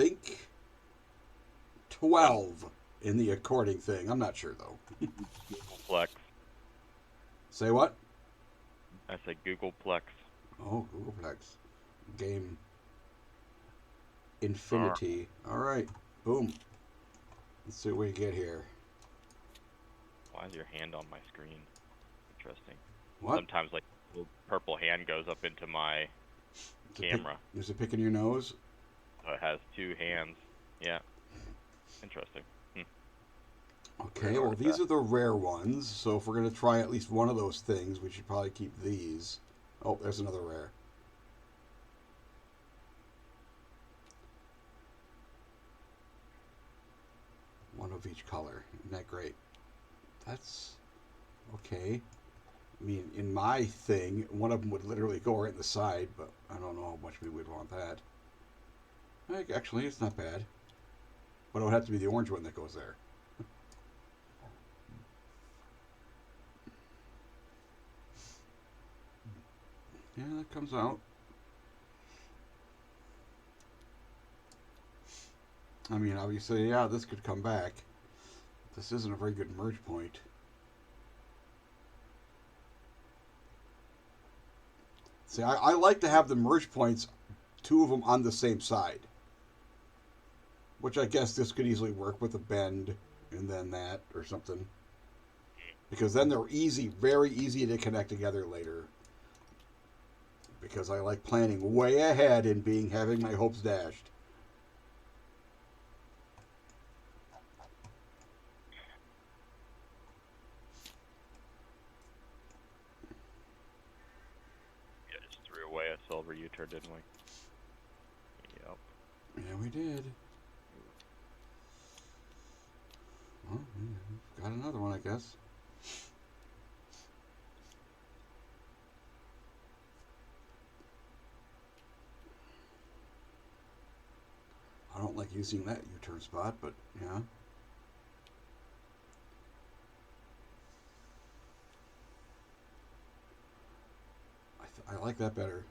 think 12 in the according thing. I'm not sure though. Googleplex. Say what? I said Googleplex. Oh, Googleplex game Alright. Infinity. All right, boom. Let's see what we get here. Why is your hand on my screen? Interesting. What? Sometimes like a little purple hand goes up into my camera. Is it picking your nose? So it has two hands. Yeah. Interesting. Hmm. Weird Okay, well, these artifact. are the rare ones, so if we're going to try at least one of those things, we should probably keep these. Oh, there's another rare. One of each color. Isn't that great? That's okay. I mean, in my thing, one of them would literally go right in the side, but I don't know how much we would want that. Actually, it's not bad. But it would have to be the orange one that goes there. Yeah, that comes out. I mean, obviously, yeah, this could come back. This isn't a very good merge point. See, I like to have the merge points, two of them on the same side. Which I guess this could easily work with a bend and then that or something. Because then they're easy, very easy to connect together later. Because I like planning way ahead and having my hopes dashed. Yeah, just threw away a silver U-turn, didn't we? Yep. Yeah, we did. Well, yeah, got another one, I guess. I don't like using that U-turn spot, but yeah. I like that better.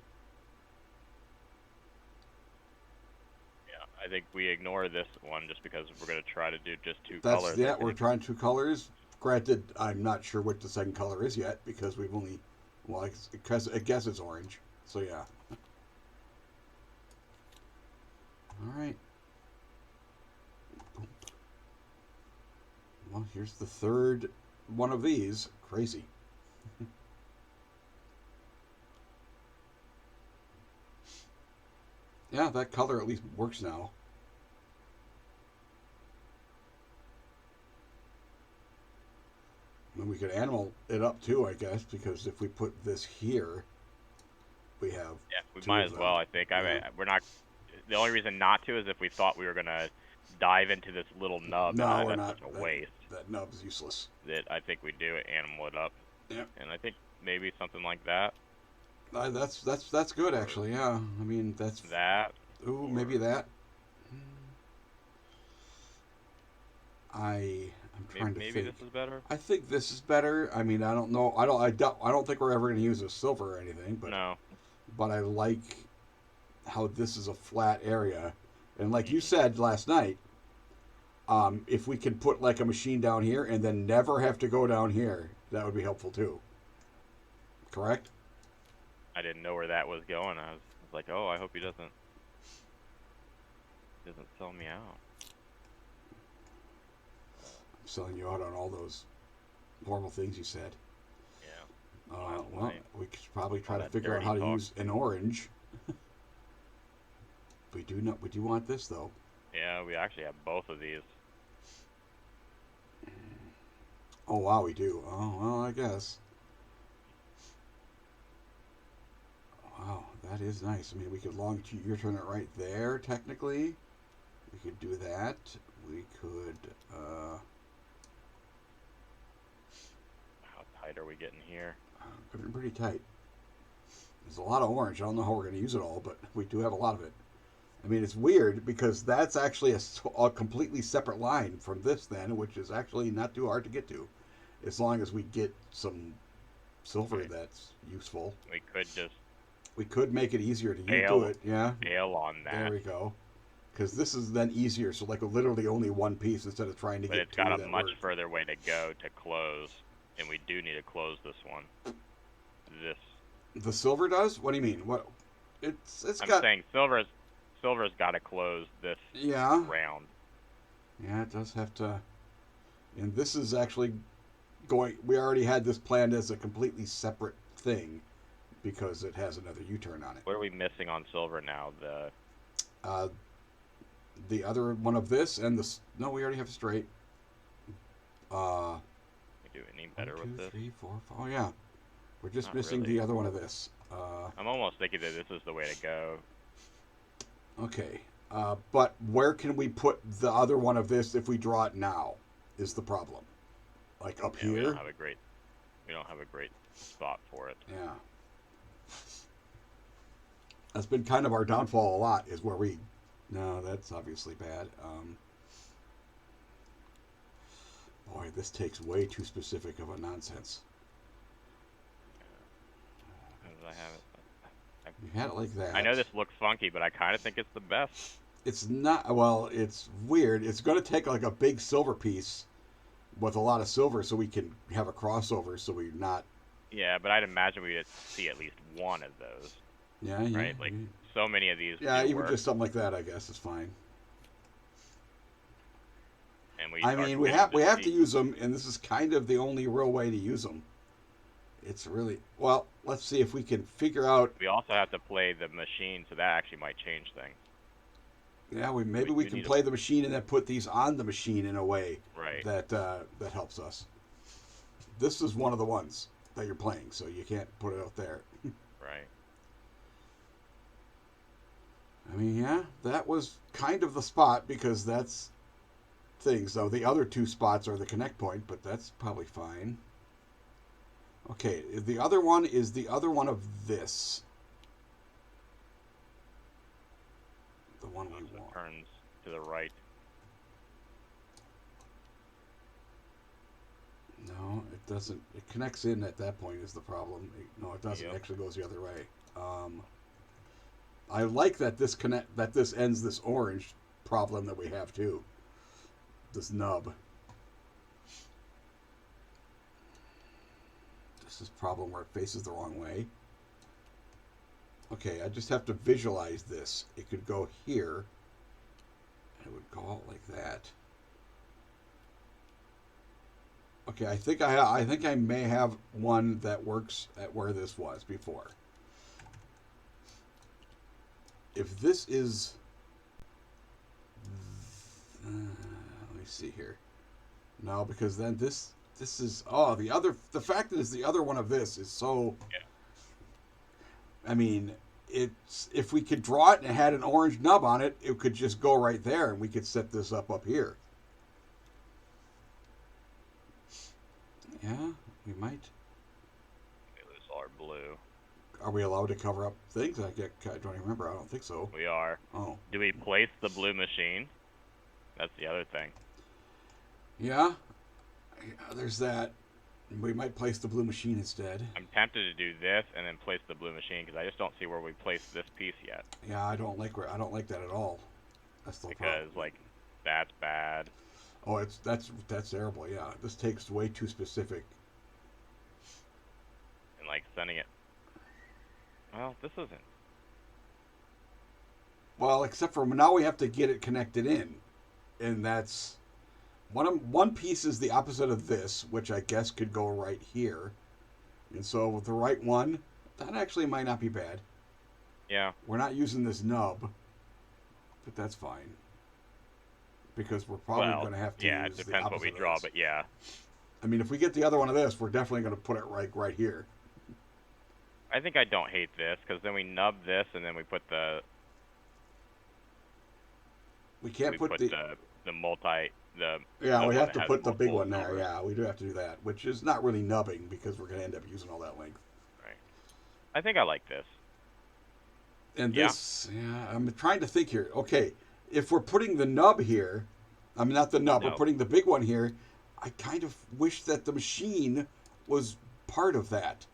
Yeah, I think we ignore this one just because we're gonna try to do just two That's colors. I yeah. We're think. trying two colors. Granted, I'm not sure what the second color is yet because we've only. Well, I guess it's orange. So yeah. All right. Well, here's the third one of these. Crazy. Yeah, that color at least works now. And we could animal it up too, I guess, because if we put this here, we have Yeah, we two might of as well. them. I think. I Yeah. mean, we're not. The only reason not to is if we thought we were gonna dive into this little nub, and No, we're that's not. such a waste. That nub's useless. That I think we do it animal it up, Yeah. and I think maybe something like that, That's good or actually. Yeah. I mean that's. that, Ooh, maybe or that. I'm trying to maybe think. this is better. I think this is better. I mean, I don't know. I don't think we're ever going to use a silver or anything, No. but I like how this is a flat area, and like you Hmm. said last night, if we can put like a machine down here and then never have to go down here, that would be helpful too. Correct? I didn't know where that was going. I was like, oh, I hope he doesn't sell me out. I'm selling you out on all those horrible things you said. Yeah. Last Well, night, we could probably try all to that figure out dirty how to talk. use an orange. We do not. We do want this though. Yeah, we actually have both of these. Oh wow, we do. Oh well, I guess. Wow, that is nice. I mean, we could long your turn it right there. Technically, we could do that. We could. How tight are we getting here? Pretty tight. There's a lot of orange. I don't know how we're going to use it all, but we do have a lot of it. I mean, it's weird because that's actually a completely separate line from this, then, which is actually not too hard to get to, as long as we get some silver Right. that's useful. We could just We could make it easier to do bail it. Yeah, bail on there that. we go. Because this is then easier. So like literally only one piece instead of trying to But get it's two got a that much work. further way to go to close, and we do need to close this one. This. The silver does? What do you mean? What? It's I'm got. saying silver's got to close this Yeah. round. Yeah, it does have to. And this is actually going. We already had this planned as a completely separate thing because it has another U-turn on it. What are we missing on silver now? The other one of this and this. No, we already have straight. We do any better 1, 2, with this? 3, 4, 5. Oh yeah, we're just Not missing really. the other one of this. I'm almost thinking that this is the way to go. Okay, but where can we put the other one of this if we draw it now? Is the problem? Like up Yeah, here? we don't have a great spot for it. Yeah. That's been kind of our downfall a lot, is where we. No, that's obviously bad. Boy, this takes way too specific of a nonsense. How did I have it? You had it like that. I know this looks funky, but I kind of think it's the best. It's not. Well, it's weird. It's going to take like a big silver piece with a lot of silver so we can have a crossover so we're not. Yeah, but I'd imagine we'd see at least one of those. Yeah, right? Like, so many of these. Yeah, do even work, just something like that, I guess, is fine. and I mean, we have to use them, and this is kind of the only real way to use them. It's really well. Let's see if we can figure out. We also have to play the machine, so that actually might change things. Yeah, maybe we can play the machine and then put these on the machine in a way Right. that helps us. This is one of the ones that you're playing, so you can't put it out there. Right. I mean, yeah, that was kind of the spot because that's things. So the other two spots are the connect point, but that's probably fine. Okay, the other one is the other one of this. The one we So want. it turns to the right. No, it doesn't. It connects in at that point is the problem. No, it doesn't. Yep. It actually goes the other way. I like that this ends this orange problem that we have too. This nub. This is a problem where it faces the wrong way. Okay, I just have to visualize this. It could go here. And it would go out like that. Okay, I think I may have one that works at where this was before. If this is, let me see here. No, because then this is the fact that it's the other one of this is so. Yeah. I mean, it's if we could draw it and it had an orange nub on it, it could just go right there, and we could set this up here. Yeah, we might. We lose our blue. Are we allowed to cover up things? I don't even remember. I don't think so. We are. Oh. Do we place the blue machine? That's the other thing. Yeah. There's that. We might place the blue machine instead. I'm tempted to do this and then place the blue machine because I just don't see where we place this piece yet. Yeah, I don't like that at all. That's the problem. Because like that's bad. Oh, that's terrible. Yeah, this takes way too specific. And like sending it. Well, this isn't. Well, except for now we have to get it connected in, and that's one piece is the opposite of this, which I guess could go right here, and so with the right one, that actually might not be bad. Yeah. We're not using this nub, but that's fine because we're probably going to have to. Yeah, use it depends what we draw, but yeah. I mean, if we get the other one of this, we're definitely going to put it right here. I think I don't hate this because then we nub this and then we put the. We can't put the multi the. Yeah, we have to has put the big multiple one there. numbers. Yeah, we do have to do that, which is not really nubbing because we're going to end up using all that length. Right. I think I like this. And this, I'm trying to think here. Okay, if we're putting the nub here, I mean not the nub, we're putting the big one here. I kind of wish that the machine was part of that,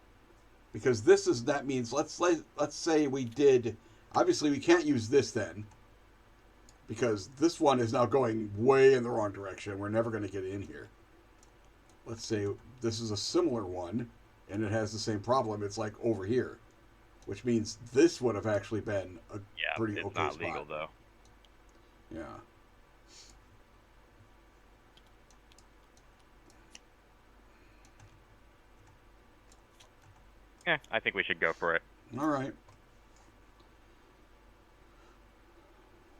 because that means let's say we did. Obviously, we can't use this then, because this one is now going way in the wrong direction. We're never going to get in here. Let's say this is a similar one, and it has the same problem. It's like over here, which means this would have actually been a pretty it's okay not spot. legal though. Yeah. Yeah, I think we should go for it. All right.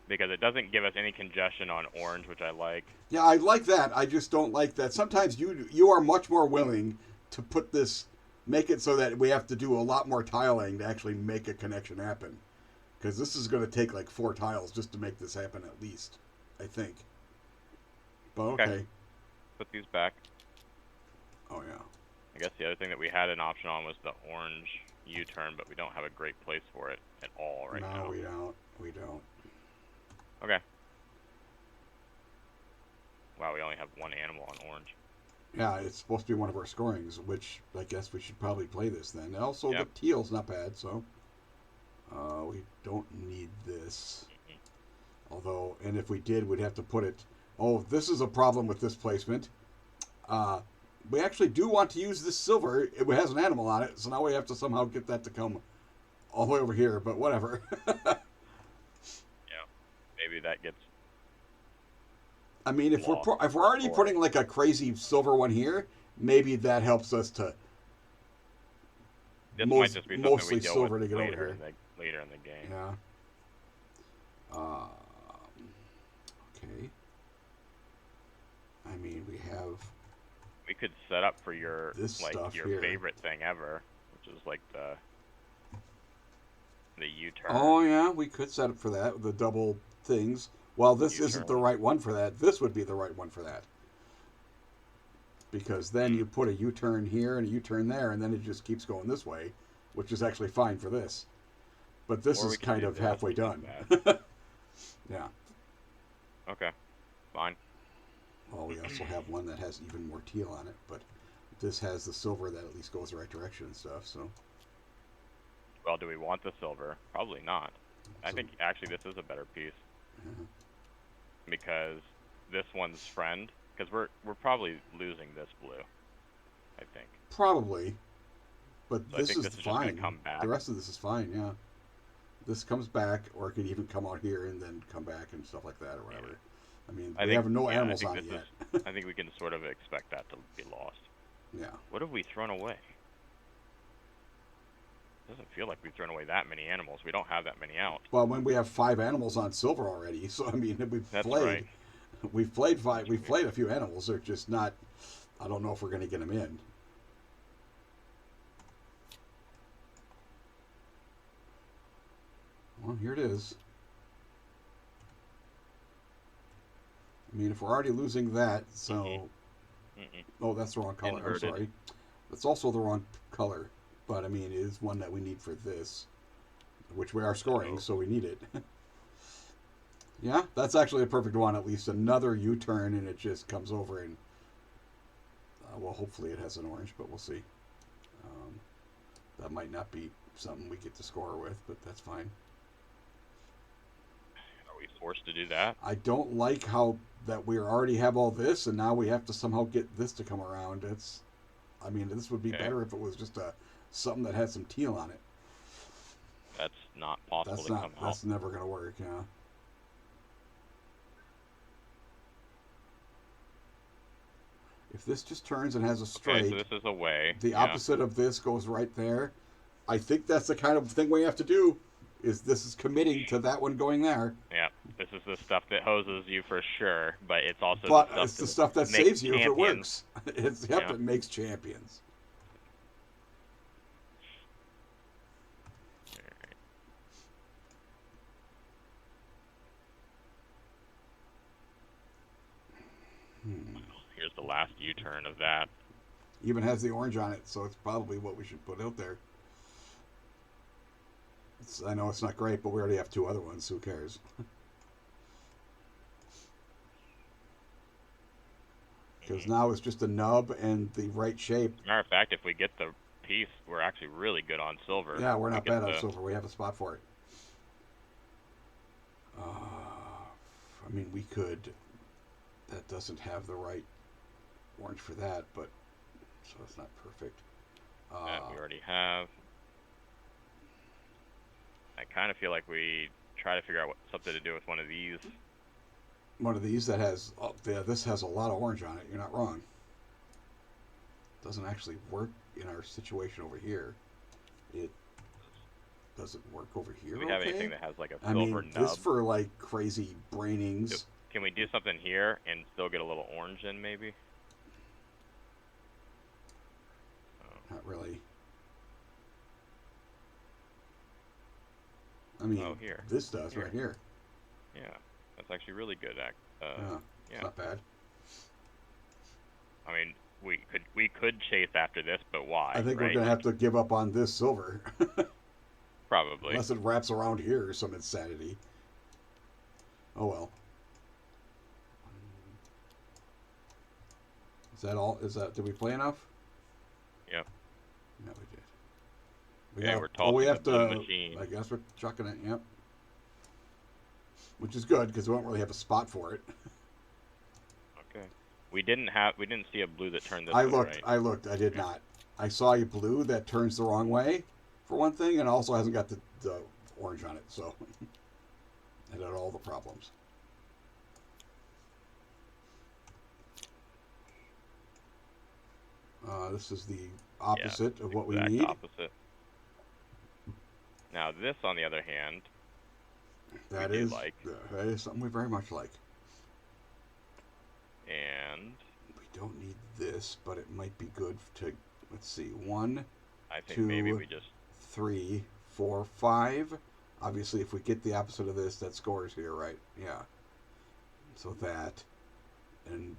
Because it doesn't give us any congestion on orange, which I like. Yeah, I like that. I just don't like that. Sometimes you are much more willing to put this, make it so that we have to do a lot more tiling to actually make a connection happen. Because this is going to take like 4 tiles just to make this happen at least, I think. But okay. Put these back. Oh, yeah. I guess the other thing that we had an option on was the orange U-turn, but we don't have a great place for it at all right now. No, we don't. We don't. Okay. Wow, we only have 1 animal on orange. Yeah, it's supposed to be one of our scorings, which I guess we should probably play this then. Also, Yep. the teal's not bad, so we don't need this. Although, and if we did, we'd have to put it... Oh, this is a problem with this placement. We actually do want to use this silver. It has an animal on it, so now we have to somehow get that to come all the way over here, but whatever. Maybe that gets... I mean, if we're already putting like a crazy silver one here, maybe that helps us to... This might just be something mostly we deal silver with to get over later here. Later in the game. Yeah. Okay. I mean, we have... We could set up for your this stuff your here. favorite thing ever, which is like the U-turn. Oh, yeah, we could set up for that, the double things. Well, this isn't the right one for that. This would be the right one for that. Because then you put a U-turn here and a U-turn there, and then it just keeps going this way, which is actually fine for this. But this is kind of halfway done. Yeah. Okay, fine. Well, we also have one that has even more teal on it, but this has the silver that at least goes the right direction and stuff, so... Well, do we want the silver? Probably not. I think actually this is a better piece. Yeah. Because this one's friend, because we're probably losing this blue, I think. Probably. But So this I think is this is fine. just going to come back. The rest of this is fine, yeah. This comes back, or it could even come out here and then come back and stuff like that, or whatever. Yeah. I mean, we have no animals on it yet. I think we can sort of expect that to be lost. Yeah. What have we thrown away? Doesn't feel like we've thrown away that many animals. We don't have that many out. Well, when we have 5 animals on silver already, so I mean, That's right. We've played 5. We've played a few animals. They're just not. I don't know if we're going to get them in. Well, here it is. I mean, if we're already losing that, so... Oh, that's the wrong color. Inverted. I'm sorry. That's also the wrong color. But, I mean, it is one that we need for this. Which we are scoring, so we need it. Yeah, that's actually a perfect one. At least another U-turn, and it just comes over and... well, hopefully it has an orange, but we'll see. That might not be something we get to score with, but that's fine. Are we forced to do that? I don't like how that we already have all this, and now we have to somehow get this to come around. I mean, this would be better if it was just something that had some teal on it. That's not possible to come out. That's never going to work, yeah. If this just turns and has a straight, Okay, so this is away. the opposite of this goes right there. I think that's the kind of thing we have to do. This is committing to that one going there. Yeah, this is the stuff that hoses you for sure, but it's also the stuff that saves you if it works. It makes champions. Here's the last U-turn of that. Even has the orange on it, so it's probably what we should put out there. I know it's not great, but we already have 2 other ones, so who cares? Because now it's just a nub and the right shape. As a matter of fact, if we get the piece, we're actually really good on silver. Yeah, we're not bad on silver. We have a spot for it. I mean, we could. That doesn't have the right orange for that, but so it's not perfect. That we already have. I kind of feel like we try to figure out something to do with one of these. One of these that has, yeah, this has a lot of orange on it. You're not wrong. Doesn't actually work in our situation over here. It doesn't work over here. Do we have okay? anything that has like a I silver mean, nub? this for like crazy brainings. Can we do something here and still get a little orange in, maybe? Not really. I mean, here. This does right here. Yeah, that's actually really good. Yeah, it's not bad. I mean, we could chase after this, but why? I think right? we're gonna have to give up on this silver. Probably. Unless it wraps around here or some insanity. Oh well. Is that all? Did we play enough? Yep. Yeah, we did. We're tossing we have the blue to. machine. I guess we're chucking it. Yep. Which is good because we don't really have a spot for it. Okay. We didn't see a blue that turned this I way, looked. right? I looked. I did not. I saw a blue that turns the wrong way, for one thing, and also hasn't got the orange on it. So it had all the problems. This is the opposite of what we need. Opposite. Now this, on the other hand, That is something we very much like. And we don't need this, but it might be good to, let's see, 1, I think 2, maybe we just 3, 4, 5. Obviously, if we get the opposite of this, that scores here, right? Yeah. So that, and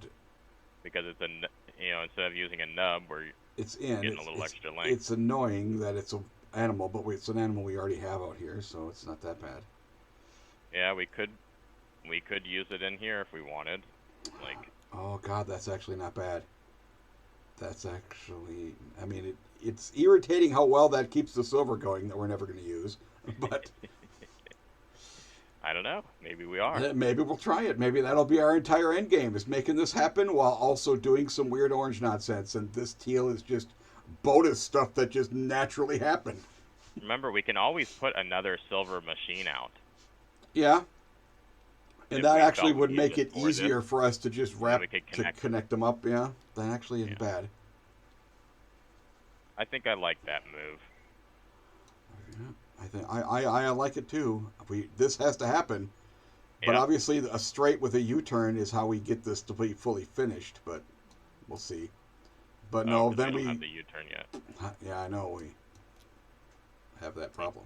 because it's instead of using a nub, we're getting a little extra length. It's annoying that it's an animal, but it's an animal we already have out here, so it's not that bad. Yeah, we could use it in here if we wanted. Like, oh god, that's actually not bad. That's actually, I mean, it's irritating how well that keeps the silver going that we're never going to use, but I don't know. Maybe we are. Maybe we'll try it. Maybe that'll be our entire end game, is making this happen while also doing some weird orange nonsense. And this teal is just bonus stuff that just naturally happened. Remember, we can always put another silver machine out. Yeah. And that actually would make it easier for us to just connect them up. Yeah, that actually isn't bad. I think I like that move. Yeah. I like it too. This has to happen, but obviously a straight with a U-turn is how we get this to be fully finished. But we'll see. But no, then we don't have the U-turn yet. Yeah, I know we have that problem.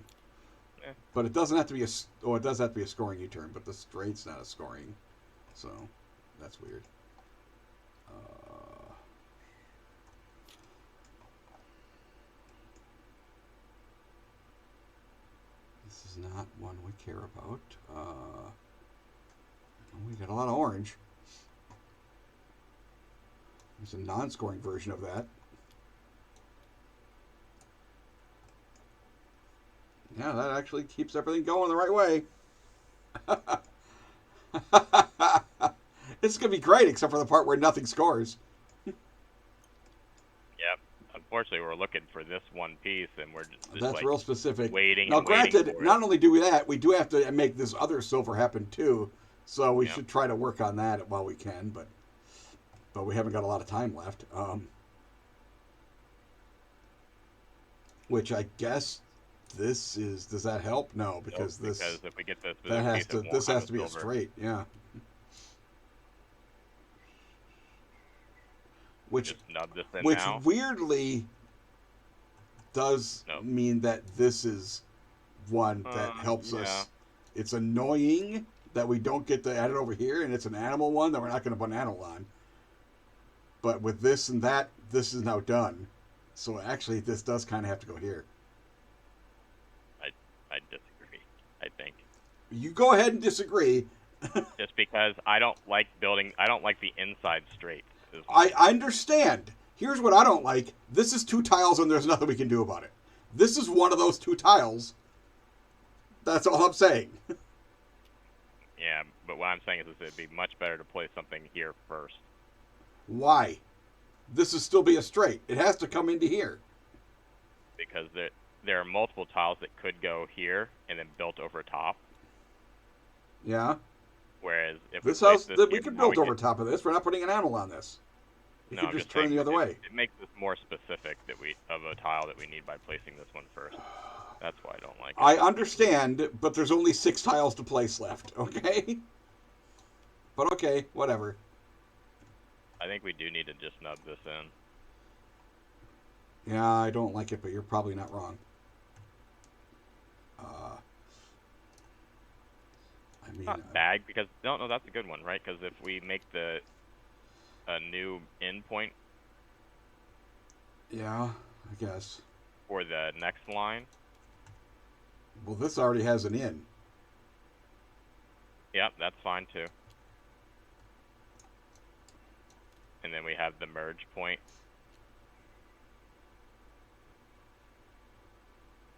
Yeah. But it doesn't have to be it does have to be a scoring U-turn, but the straight's not a scoring, so that's weird. This is not one we care about. We got a lot of orange. There's a non-scoring version of that. Yeah, that actually keeps everything going the right way. This is going to be great, except for the part where nothing scores. Yep. Unfortunately, we're looking for this one piece, and we're just That's like real specific. Waiting. Now, granted, for not only do we that, we do have to make this other silver happen too. So we should try to work on that while we can, but we haven't got a lot of time left. Which I guess this is. Does that help? No, because because if we get this, this has to be a straight. Yeah. Which weirdly does mean that this is one that helps us. It's annoying that we don't get to add it over here, and it's an animal one that we're not going to put an animal on. But with this and that, this is now done. So actually, this does kind of have to go here. I disagree. I think you go ahead and disagree. Just because I don't like the inside straight. I understand. Here's what I don't like. This is 2 tiles and there's nothing we can do about it. This is one of those 2 tiles. That's all I'm saying. Yeah, but what I'm saying is it'd be much better to place something here first. Why? This is still be a straight. It has to come into here. Because there are multiple tiles that could go here and then built over top. Yeah. Whereas if This we place house, this we here, could now build over top of this. We're not putting an animal on this. We no, could I'm just just turn saying the other way. It makes this more specific of a tile that we need by placing this one first. That's why I don't like it. I understand, but there's only 6 tiles to place left, okay? But okay, whatever. I think we do need to just nub this in. Yeah, I don't like it, but you're probably not wrong. I mean, Not bad, because no, that's a good one, right? Because if we make a new endpoint yeah, I guess. for the next line, Well, this already has an in. yep, that's fine too. And then we have the merge point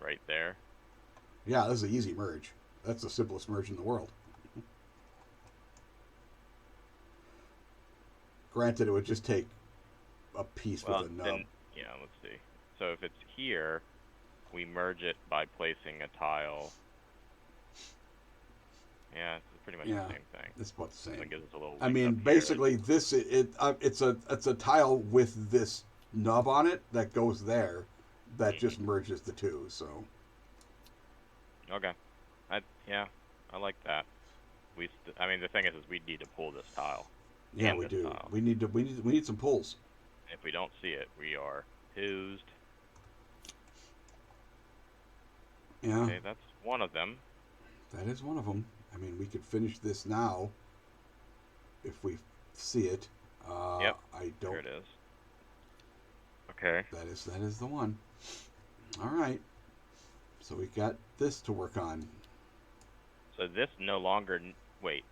right there. Yeah, this is an easy merge. That's the simplest merge in the world. Granted, it would just take a piece Well, with a nub. then, yeah, let's see. So if it's here, we merge it by placing a tile. Yeah, it's pretty much Yeah. the same thing. It's about the same. It gives us a little I link mean, up here. basically, it's a tile with this nub on it that goes there, that just merges the two. So Okay. I like that. I mean, the thing is we need to pull this tile. yeah, And we this do. tile. We need some pulls. If we don't see it, we are hoosed. Yeah, Okay, that's one of them. that is one of them. I mean, we could finish this now if we see it. Yep. I don't. Here it is. Okay. That is the one. All right. So we got this to work on. So this no longer. Wait.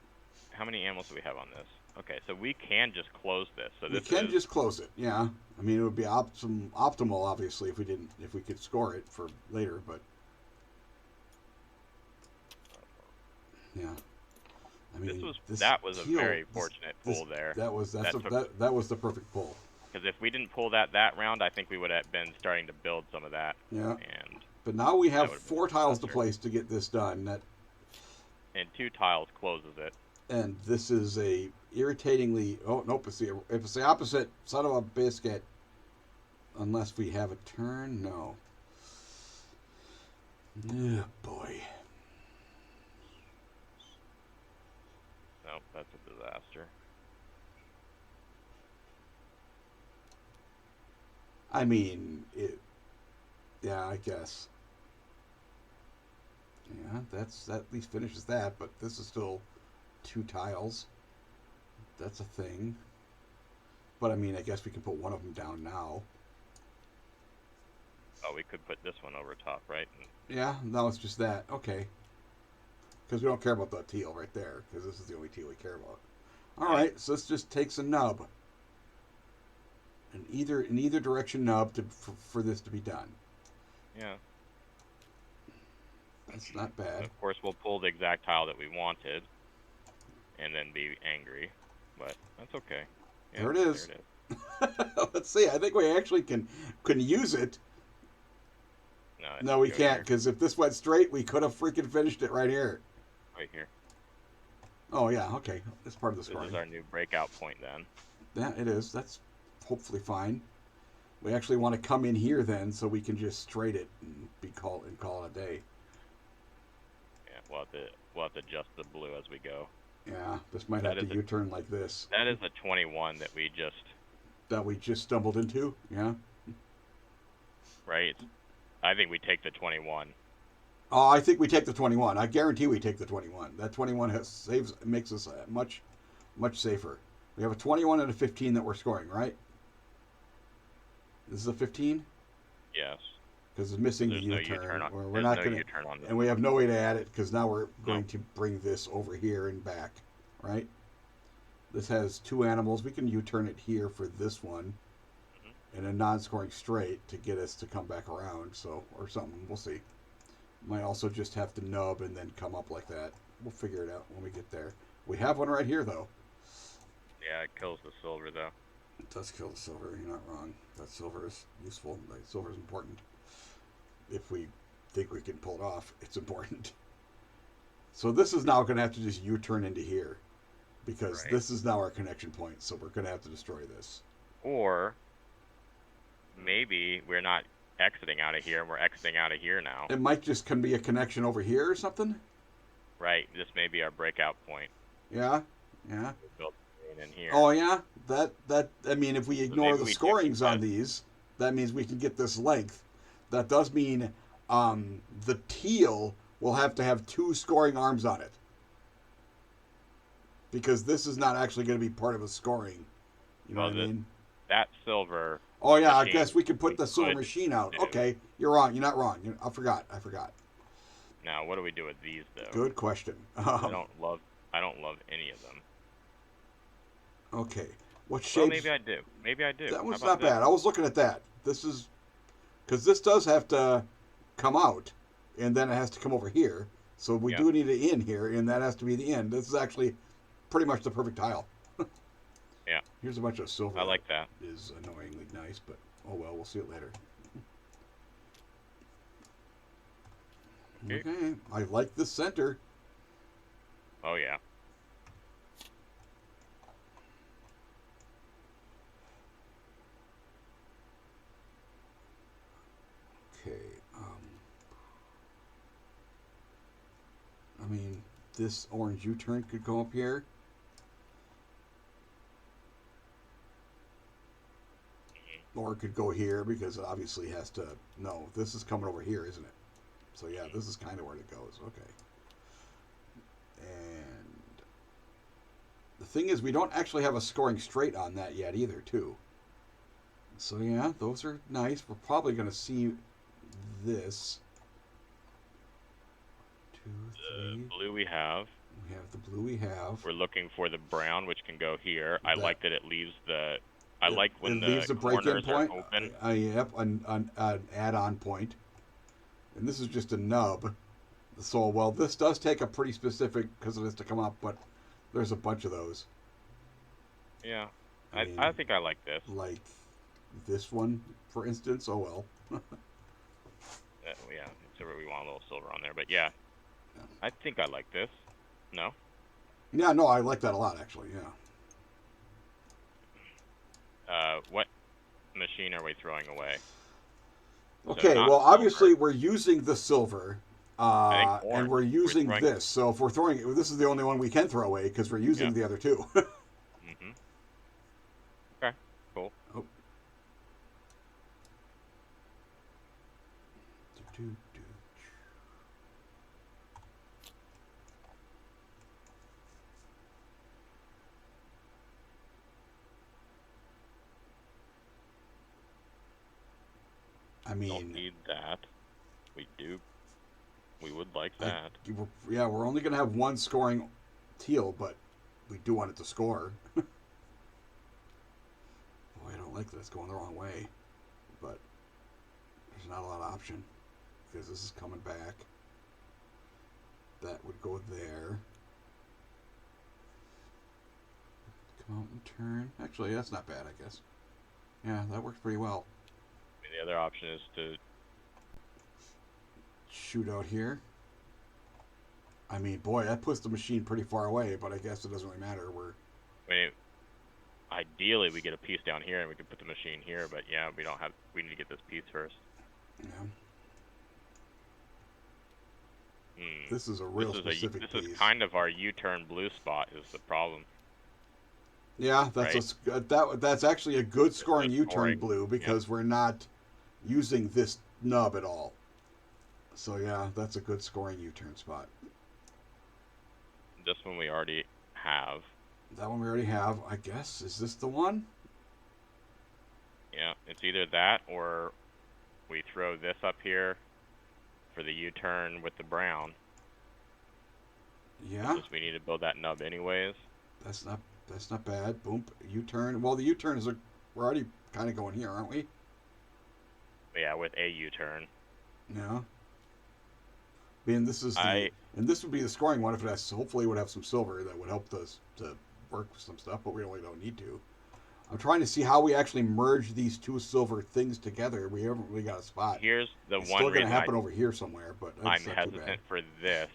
How many animals do we have on this? Okay, so we can just close this. So We this can is just close it. Yeah. I mean, it would be optimal, obviously, if we could score it for later. But yeah. I mean, that was teal- a very fortunate pull there. That was That that was the perfect pull. Because if we didn't pull that round, I think we would have been starting to build some of that. Yeah. And But now we have would've been 4 tiles to faster. place to get this done. and 2 tiles closes it. And this is a irritatingly. Oh nope! It's the opposite. Son of a biscuit. Unless we have a turn, no. Yeah, boy. Nope, that's a disaster. I mean, it. Yeah, I guess. Yeah, that at least finishes that. But this is still 2 tiles. That's a thing. But I mean, I guess we can put one of them down now. Oh, we could put this one over top, right? And Yeah, now it's just that. Okay. Because we don't care about the teal right there. Because this is the only teal we care about. All right, so this just takes a nub. In either direction nub for this to be done. yeah. That's not And bad. of course, we'll pull the exact tile that we wanted, and then be angry. But that's okay. Yeah, There it is. There it is. Let's see. I think we actually can use it. No, it No, should we go can't, here, because if this went straight, we could have freaking finished it right here. right here. Oh, yeah, okay. That's part of the This scoring. is our new breakout point then. Yeah, it is. That's hopefully fine. We actually want to come in here then, so we can just straight it and call it a day. Yeah, we'll have to adjust the blue as we go. Yeah, this might That have is to U-turn like this. That is a 21 that we just stumbled into. Yeah. right. I think we take the 21. Oh, I think we take the 21. I guarantee we take the 21. That 21 makes us much safer. We have a 21 and a 15 that we're scoring, right? This is a 15 Yes. because it's missing the There's no U-turn. U-turn on. We're There's not no going to, U-turn on this. and we have no way to add it because now we're going to bring this over here and back, right? This has 2 animals. We can U-turn it here for this one, and a non-scoring straight to get us to come back around. So or something. We'll see. Might also just have to nub and then come up like that. We'll figure it out when we get there. We have one right here, though. Yeah, it kills the silver though. It does kill the silver. You're not wrong. That silver is useful. Like, silver is important. If we think we can pull it off, it's important. So this is now going to have to just U-turn into here, because Right. this is now our connection point. So we're going to have to destroy this. Or maybe we're not exiting out of here and we're exiting out of here now. It might just can be a connection over here or something. Right. This may be our breakout point. Yeah, yeah. We'll build a main in here. Oh yeah. That. I mean, if we ignore maybe the we do scorings on that. these, that means we can get this length. That does mean the teal will have to have 2 scoring arms on it, because this is not actually going to be part of a scoring. You know Well, what I mean? That silver. Oh yeah, I machine guess we could put we the silver could machine out. do. Okay, you're wrong. You're not wrong. I forgot. Now, what do we do with these though? Good question. I don't love any of them. Okay, what Well, shapes? maybe I do. Maybe I do. That How one's about not bad. I was looking at that. This is because this does have to come out, and then it has to come over here. So we Yeah. do need an in here, and that has to be the end. This is actually pretty much the perfect tile. Yeah. Here's a bunch of silver. I like that. Is annoyingly nice, but oh well, we'll see it later. Okay. Okay, I like the center. Oh yeah. Okay. I mean, this orange U-turn could go up here. Or it could go here, because it obviously has to... No, this is coming over here, isn't it? So yeah, this is kind of where it goes. Okay. And the thing is, we don't actually have a scoring straight on that yet either, too. So yeah, those are nice. We're probably going to see this. 2, 3. The blue we have. We have the blue we have. We're looking for the brown, which can go here. I That- like that it leaves the. I like when it the leaves a break-in corners are point. open. Yep, an add-on point. And this is just a nub. So, well, this does take a pretty specific, because it has to come up, but there's a bunch of those. Yeah. I I mean- think I like this. Like this one, for instance. Oh, well. Yeah, so we want a little silver on there, but yeah. Yeah. I think I like this. No? Yeah, no, I like that a lot, actually, yeah. What machine are we throwing away? Okay, not well, silver. obviously we're using the silver, I think and orange. we're using throwing- this. So if we're throwing, this is the only one we can throw away because we're using Yeah. the other two. Mm-hmm. Okay, cool. Oh. I Don't mean, need that. We do. We would like I- that. yeah, we're only going to have one scoring teal, but we do want it to score. Boy, I don't like that it's going the wrong way, but there's not a lot of option because this is coming back. That would go there. Come out and turn. Actually, that's not bad, I guess. Yeah, that works pretty well. I mean, the other option is to. Shoot out here. I mean, boy, that puts the machine pretty far away, but I guess it doesn't really matter. I mean, ideally, we get a piece down here and we can put the machine here, but yeah, we don't have. We need to get this piece first. Yeah, Hmm. this is a real This specific is piece. kind of our U-turn blue spot is the problem. Yeah, that's actually a good scoring good U-turn scoring, blue because we're not using this nub at all. So yeah, that's a good scoring U-turn spot. This one we already have. That one we already have, I guess. Is this the one? Yeah, it's either that or we throw this up here for the U-turn with the brown. Yeah, Since we need to build that nub anyways. that's not bad. Boom, U-turn. Well, the U-turn is we're already kind of going here, aren't we? But yeah, with a U-turn. Yeah. mean, this is I and this would be the scoring one if it has. Hopefully, it would have some silver that would help us to work with some stuff, but we really don't need to. I'm trying to see how we actually merge these two silver things together. We haven't really got a spot. Here's the It's one still going to reason happen over here somewhere, but that's I'm not too bad. hesitant for this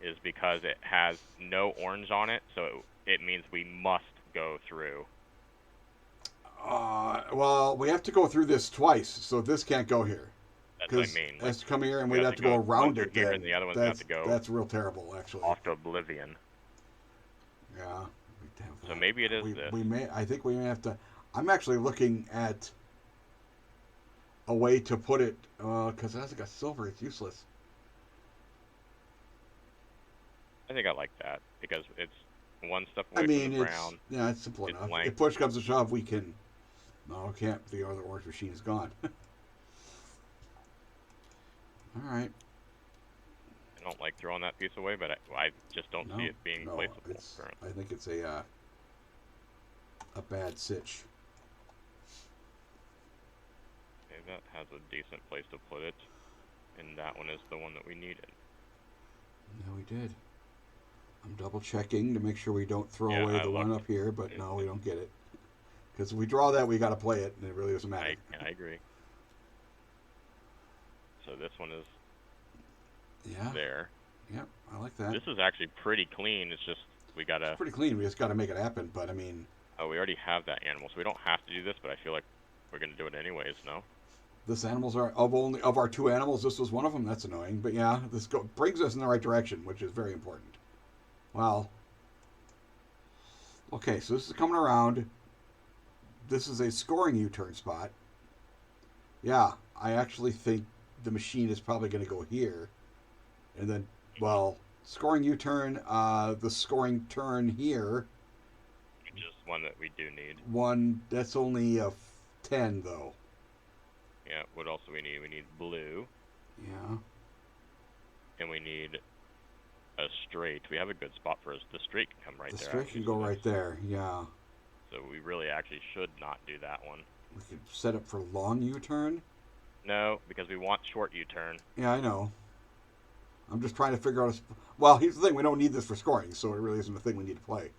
is because it has no orange on it, so it means we must go through. Well, we have to go through this twice, so this can't go here. That's what I Because mean. it has to come here, and we we'd have have to to go go around one it. through here, Then and the other one's that's got to go that's real terrible, actually. off to oblivion. Yeah. So maybe it is this. We may. I think we may have to. I'm actually looking at a way to put it because it hasn't got silver. It's useless. I think I like that because it's one step away I mean, from the it's brown. yeah, it's simple It's enough. blank. If push comes to shove, we can. No, can't. The other orange machine is gone. All right. I don't like throwing that piece away, but I just don't see it being placeable it's, currently. I think it's a bad sitch. Okay, that has a decent place to put it, and that one is the one that we needed. No, we did. I'm double checking to make sure we don't throw Yeah, away I the one looked. up here, but no, we don't get it. Because if we draw that, we got to play it, and it really doesn't matter. I agree. So this one is Yeah. there. Yep, I like that. This is actually pretty clean. It's just we gotta. It's pretty clean. We just got to make it happen. But I mean, Oh, we already have that animal, so we don't have to do this. But I feel like we're gonna do it anyways. No. this animals are of our two animals. This was one of them. That's annoying. But yeah, this brings us in the right direction, which is very important. Well, okay, so this is coming around. This is a scoring U-turn spot. Yeah, I actually think the machine is probably going to go here, and then, well, scoring U-turn, the scoring turn here. Which is one that we do need. One that's only a 10 though. Yeah. What else do we need? We need blue, Yeah. and we need a straight. We have a good spot for us. The straight can come right The there. straight actually, can go so right there. Yeah. So we really actually should not do that one. We could set up for long U-turn. No, because we want short U-turn. Yeah, I know. I'm just trying to figure out. Well, here's the thing: we don't need this for scoring, so it really isn't a thing we need to play.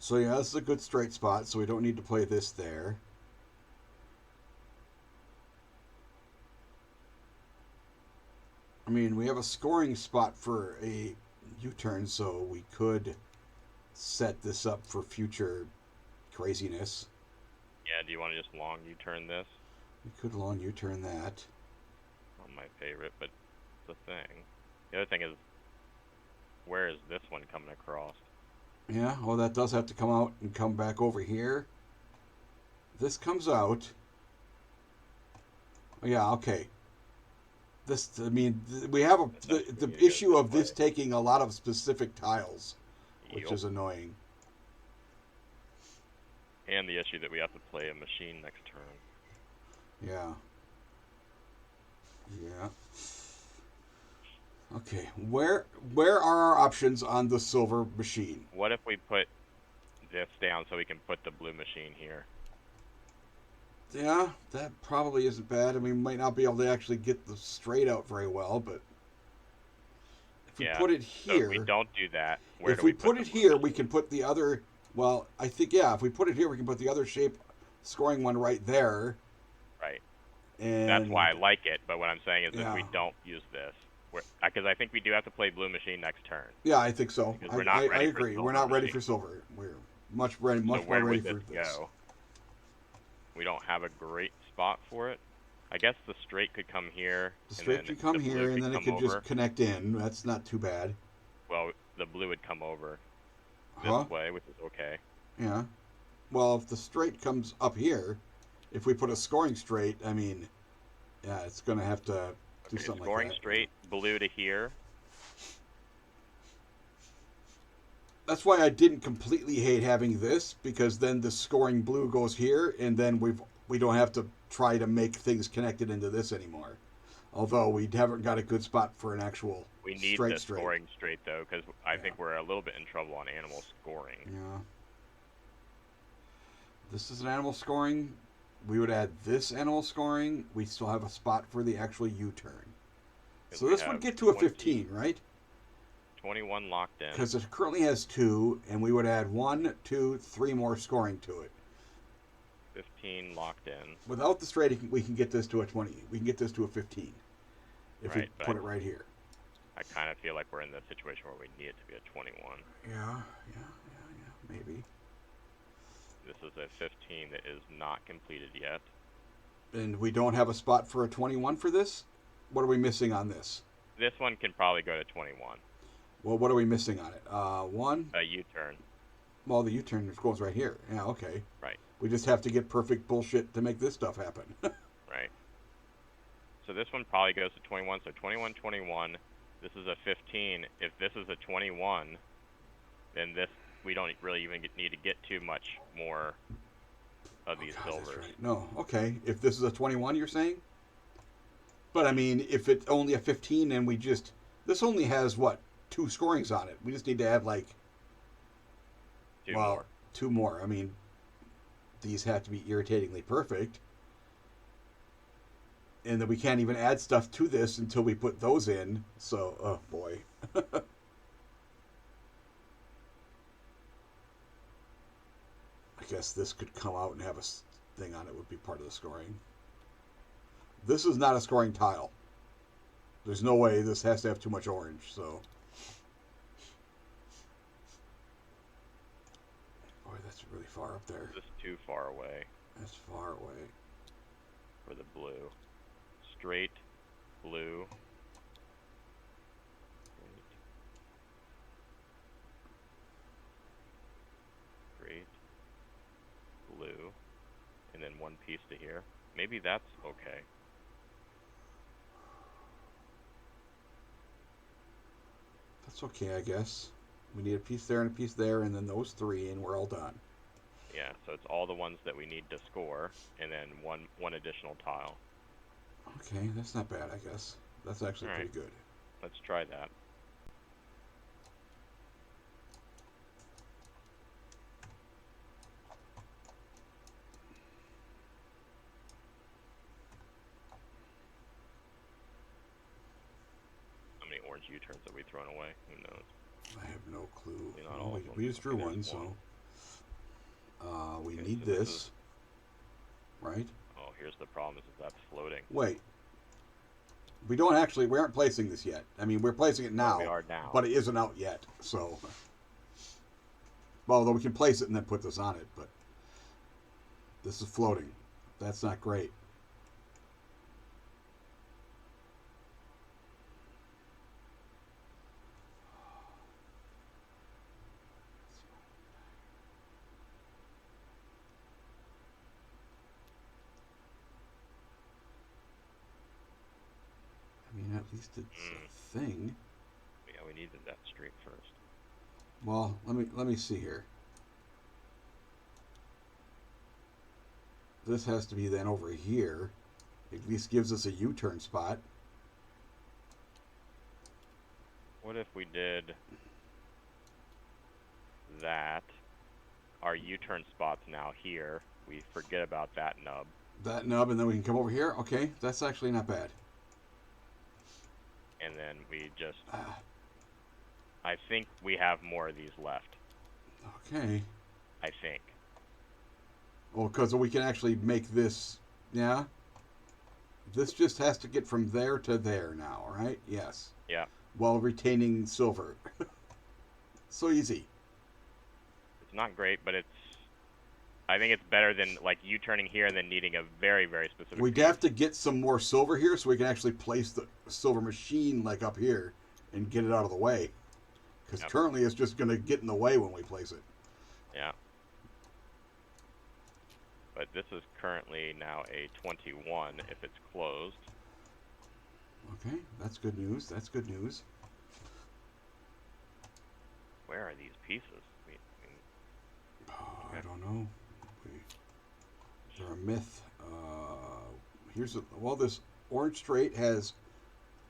So yeah, this is a good straight spot, so we don't need to play this there. I mean, we have a scoring spot for a U-turn, so we could set this up for future craziness. Yeah. Do you want to just long U-turn this? We could long U-turn that. Not my favorite, but it's a thing. The other thing is, where is this one coming across? Yeah, well, that does have to come out and come back over here. This comes out. Yeah, okay. This, I mean, we have the issue of this taking a lot of specific tiles, which Yup. is annoying. And the issue that we have to play a machine next turn. Yeah. Yeah. Okay, where are our options on the silver machine? What if we put this down so we can put the blue machine here? Yeah, that probably isn't bad. I mean, we might not be able to actually get the straight out very well, but if we put it So here, if we don't do that, where if do we put put it the blue here, machine? we can put the other. Well, I think if we put it here, we can put the other shape scoring one right there. Right. And That's why I like it. But what I'm saying is, if we Yeah. don't use this, because I think we do have to play blue machine next turn. Yeah, I think so. Because we're I not ready for agree. silver We're not ready machine. for silver. We're much So more where ready would for this this. go? We don't have a great spot for it. I guess the straight could come here. The straight could come here, and then it could just connect in. That's not too bad. Well, the blue would come over Huh? this way, which is okay. Yeah. Well, if the straight comes up here, if we put a scoring straight, I mean, yeah, it's going to have to do Okay, something scoring like that. straight, blue to here. That's why I didn't completely hate having this, because then the scoring blue goes here, and then we don't have to try to make things connected into this anymore. Although we haven't got a good spot for an actual We need straight the scoring straight, though, because I think we're a little bit in trouble on animal scoring. Yeah. This is an animal scoring. We would add this animal scoring. We still have a spot for the actual U-turn. 'Cause So we this would have get to a 20 15, right? 21 locked in. Because it currently has 2, and we would add 1, 2, 3 more scoring to it. 15 locked in. Without the straight, we can get this to a 20. We can get this to a 15 if Right, we put it right here. I kind of feel like we're in the situation where we need it to be a 21. Yeah, maybe. This is a 15 that is not completed yet. And we don't have a spot for a 21 for this? What are we missing on this? This one can probably go to 21. Well, what are we missing on it? 1? A U-turn. Well, the U-turn goes right here. Yeah, okay. Right. We just have to get perfect bullshit to make this stuff happen. Right. So this one probably goes to 21. So 21, 21. This is a 15. If this is a 21, then this we don't really even need to get too much more of these God, that's silvers. right. No, okay. If this is a 21, you're saying? But I mean, if it's only a 15 and we just... This only has, what, 2 scorings on it. We just need to add, like... Two more. 2 more. I mean, these have to be irritatingly perfect. And then we can't even add stuff to this until we put those in. So, oh boy. I guess this could come out and have a thing on it would be part of the scoring. This is not a scoring tile. There's no way this has to have too much orange, so... Boy, that's really far up there. This is too far away That's far away. for the blue. Straight blue. Straight blue. And then one piece to here. Maybe that's okay. That's okay, I guess. We need a piece there and a piece there, and then those 3, and we're all done. Yeah, so it's all the ones that we need to score, and then one additional tile. Okay, that's not bad, I guess. That's actually Alright. pretty good. Let's try that. How many orange U-turns have we thrown away? Who knows? I have no clue. Maybe not Well, all of them. we just drew Okay, one, there's so... we Okay, need so this this. is- Right? Oh, here's the problem is that's floating. Wait. We aren't placing this yet. I mean, we're placing it now. We are now. But it isn't out yet, so... Well, although we can place it and then put this on it, but... This is floating. That's not great. I mean, at least it's a thing. Yeah, we needed that straight first. Well, let me see here. This has to be then over here. At least gives us a U-turn spot. What if we did that? Our U-turn spot's now here. We forget about that nub. That nub, and then we can come over here. Okay, that's actually not bad. And then we just... Ah, I think we have more of these left. okay. I think. Well, because we can actually make this... Yeah? This just has to get from there to there now, right? Yes. Yeah. While retaining silver. So easy. It's not great, but it's... I think it's better than, like, you turning here and then needing a very, very specific We'd piece. have to get some more silver here so we can actually place the silver machine, like, up here and get it out of the way. Because Yep. currently it's just going to get in the way when we place it. Yeah. But this is currently now a 21 if it's closed. Okay, that's good news. That's good news. Where are these pieces? I don't know. They're a myth. Well, this orange straight has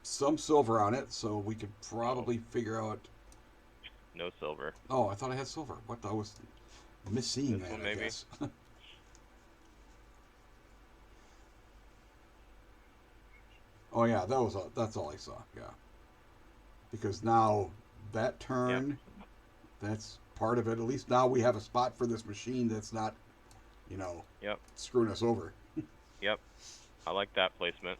some silver on it, so we could probably figure out. No silver. Oh, I thought I had silver. What? I was misseeing This that, one, I maybe? guess. Oh yeah, that's all I saw. Yeah, because now that Yep. turn, that's part of it. At least now we have a spot for this machine that's not, you know, Yep. screwing us over. Yep. I like that placement.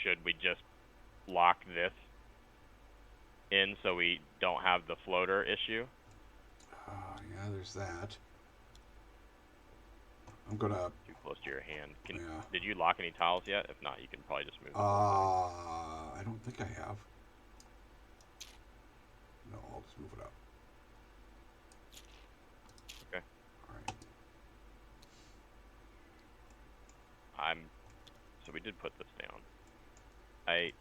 Should we just lock this in so we don't have the floater issue? Yeah, there's that. I'm gonna. Too close to your hand. Yeah. Did you lock any tiles yet? If not, you can probably just move the Uh, I don't think I have. No, I'll just move it up. Okay. All right. So we did put this down. I'm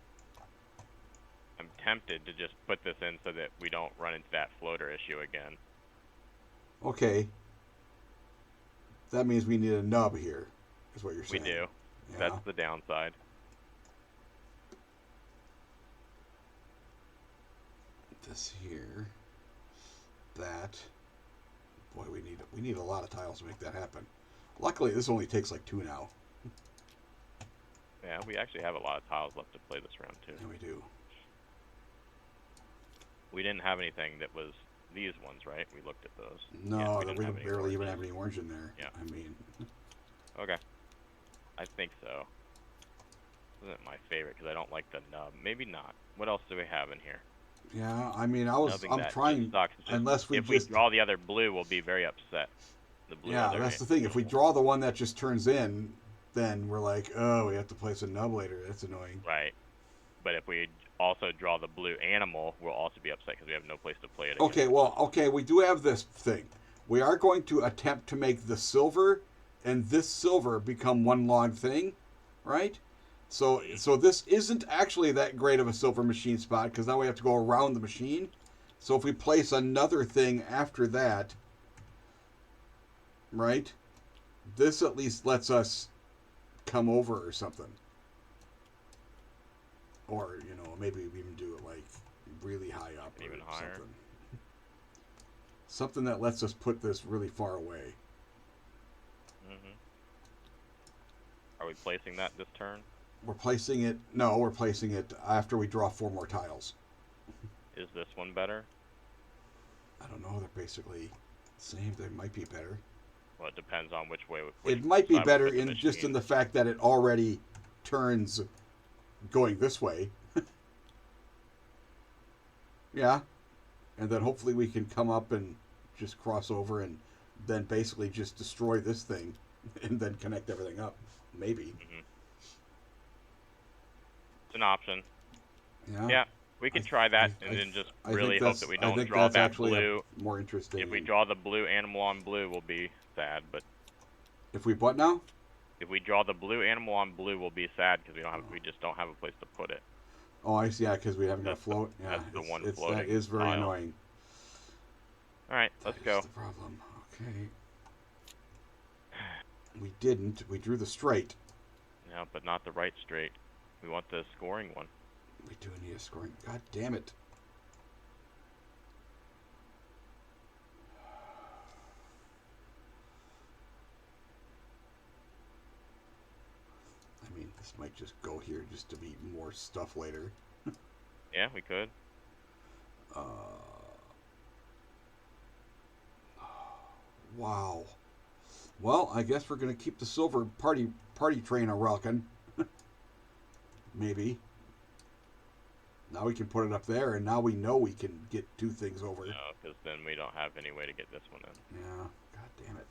tempted to just put this in so that we don't run into that floater issue again. Okay. That means we need a nub here, is what you're We saying. do. Yeah. That's the downside. This here. That. Boy, we need a lot of tiles to make that happen. Luckily, this only takes like 2 now. Yeah, we actually have a lot of tiles left to play this round too. Yeah, we do. We didn't have anything that was these ones, right? We looked at those. No, Yeah, we didn't have any barely even oranges. have any orange in there. Yeah. I mean, Okay. I think so. This isn't my favorite because I don't like the nub. Maybe not. What else do we have in here? yeah. I mean, Nubbing I'm that trying. just sucks. It's just, Unless we if just we draw the other blue, we'll be very upset. The blue. yeah, other that's the thing. If we animal. draw the one that just turns in, then we're like, oh, we have to place a nub later. That's annoying. Right. But if we also draw the blue animal, we'll also be upset because we have no place to play it. Okay, well, okay, we do have this thing. We are going to attempt to make the silver and this silver become one long thing, right? So this isn't actually that great of a silver machine spot because now we have to go around the machine. So if we place another thing after that, right? This at least lets us come over or something. Or, maybe we even do it like really high up or Even higher. something. Something that lets us put this really far away. Mm-hmm. Are we placing that this turn? We're placing it after we draw 4 more tiles. Is this one better? I don't know, they're basically the same. They might be better. Well, it depends on which way. It might be side we better put the in just in machine. the fact that it already turns going this way. Yeah. And then hopefully we can come up and just cross over and then basically just destroy this thing and then connect everything up. Maybe. Mm-hmm. It's an option. Yeah. Yeah, we can try that and then just really hope that we don't draw that's that actually blue. more interesting. If we draw the blue animal on blue, we'll be sad. But If we what now? if we draw the blue animal on blue, we'll be sad because we just don't have a place to put it. Oh, I see. Yeah, because we haven't got a That's the- float. Yeah, that's the one that floating is very tile. annoying. All right, let's That go. is the problem. Okay. We didn't. We drew the straight. Yeah, but not the right straight. We want the scoring one. We do need a scoring. God damn it. I mean, this might just go here just to be more stuff later. Yeah, we could. Wow. Well, I guess we're gonna keep the silver party train a rockin'. Maybe. Now we can put it up there, and now we know we can get 2 things over. No, because then we don't have any way to get this one in. Yeah. God damn it.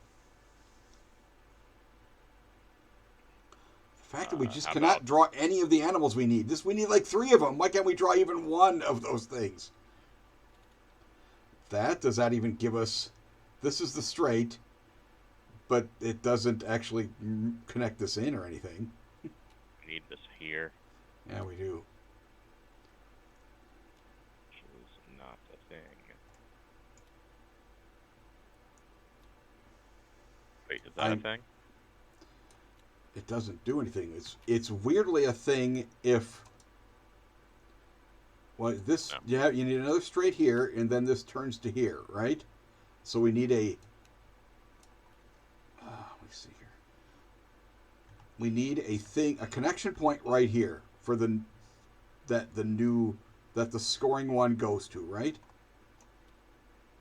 The fact that we just how cannot about- draw any of the animals we need. We need like 3 of them. Why can't we draw even 1 of those things? Does that even give us... This is the straight, but it doesn't actually connect this in or anything. We need this here. Yeah, we do. Which is not a thing. Wait, is that a thing? It doesn't do anything. It's weirdly a thing if... Well, this, No. yeah, you need another straight here, and then this turns to here, right? So we need a. Let me see here. We need a connection point right here for the that the scoring one goes to, right?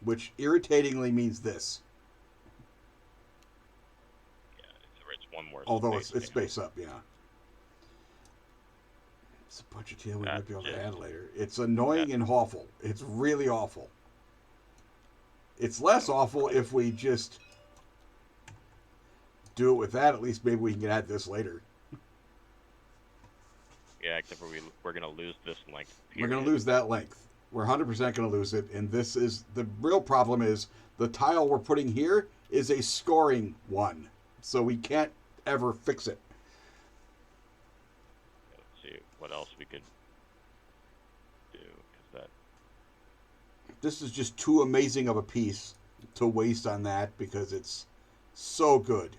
Which irritatingly means this. Yeah, it's one more. Although space it's down. space up, yeah. It's a bunch of tail we That might be able to just- add later. It's annoying and awful. It's really awful. It's less awful if we just do it with that. At least maybe we can add this later. Yeah, except for we're gonna lose this length. We're going period. to lose that length. We're 100% going to lose it. And this is the real problem is the tile we're putting here is a scoring one. So we can't ever fix it. Let's see what else we could do, because that. This is just too amazing of a piece to waste on that because it's so good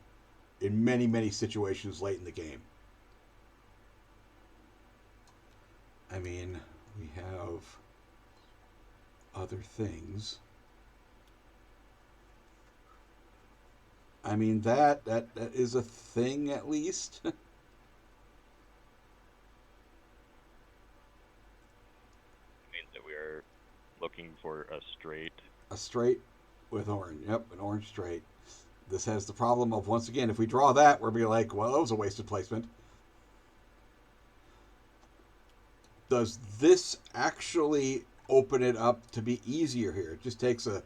in many, many situations late in the game. I mean, we have other things. I mean, that is a thing at least. Means that we are looking for a straight. A straight with orange. Yep, an orange straight. This has the problem of, once again, if we draw that, we're be like, well, that was a wasted placement. Does this actually open it up to be easier here? It just takes a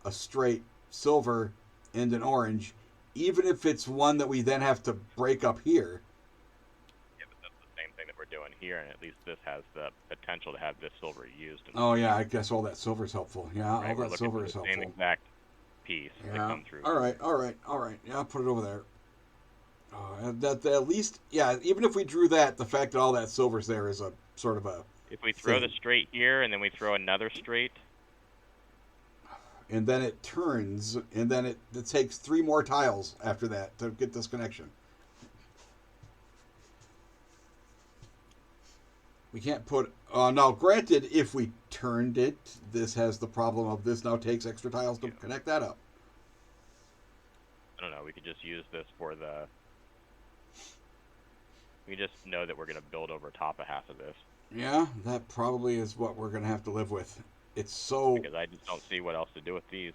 straight silver and an orange, even if it's one that we then have to break up here. Yeah, but that's the same thing that we're doing here, and at least this has the potential to have this silver used. Oh yeah, I guess all that silver is helpful. Yeah, Right, all we're that looking silver for is the helpful. same exact piece to Yeah. come through. All right. Yeah, I'll put it over there. That at least, yeah. Even if we drew that, the fact that all that silver's there is a sort of a. If we throw the thing. straight here, and then we throw another straight, And then it turns, and then it takes 3 more tiles after that to get this connection. We can't put. Now, granted, if we turned it, this has the problem of this now takes extra tiles to connect that up. I don't know, we could just use this for the. We just know that we're going to build over top of half of this, Yeah, that probably is what we're going to have to live with. It's so. because I just don't see what else to do with these.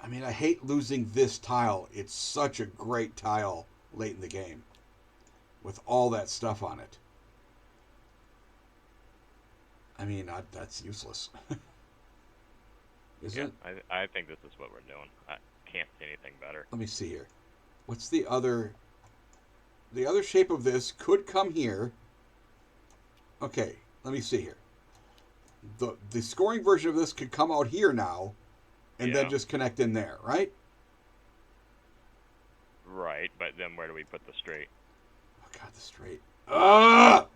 I mean, I hate losing this tile. It's such a great tile late in the game with all that stuff on it. I mean, that's useless. Isn't Yeah, it? I think this is what we're doing. I can't see anything better. Let me see here. What's the other... The other shape of this could come here. Okay, let me see here. The scoring version of this could come out here now, and then Yeah. just connect in there, right? Right, but then where do we put the straight? Oh God, the straight. Ah!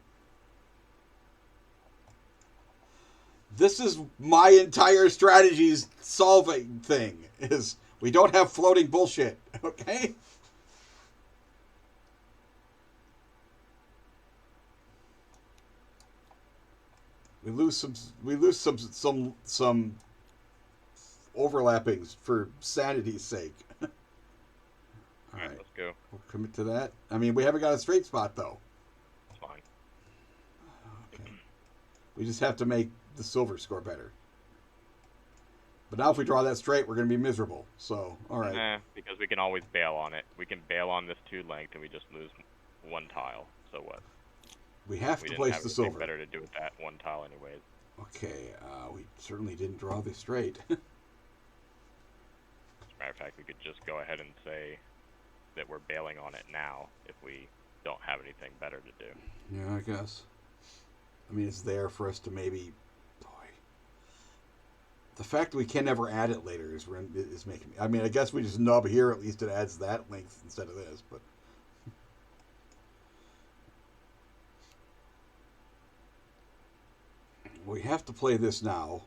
This is my entire strategy's solving thing. Is we don't have floating bullshit, okay? We lose some overlappings for sanity's sake. All Alright, right, let's go. we'll commit to that. I mean, we haven't got a straight spot though. It's fine. Okay. We just have to make the silver score better. But now if we draw that straight, we're going to be miserable. So, all right. Because we can always bail on it. We can bail on this 2 length and we just lose 1 tile. So what? We have We to didn't place have the anything silver. better to do with that 1 tile anyways. Okay, we certainly didn't draw the straight. As a matter of fact, we could just go ahead and say that we're bailing on it now if we don't have anything better to do. Yeah, I guess. I mean, it's there for us to maybe... Boy. The fact that we can never add it later is making me... I mean, I guess we just nub here. At least it adds that length instead of this, but... We have to play this now.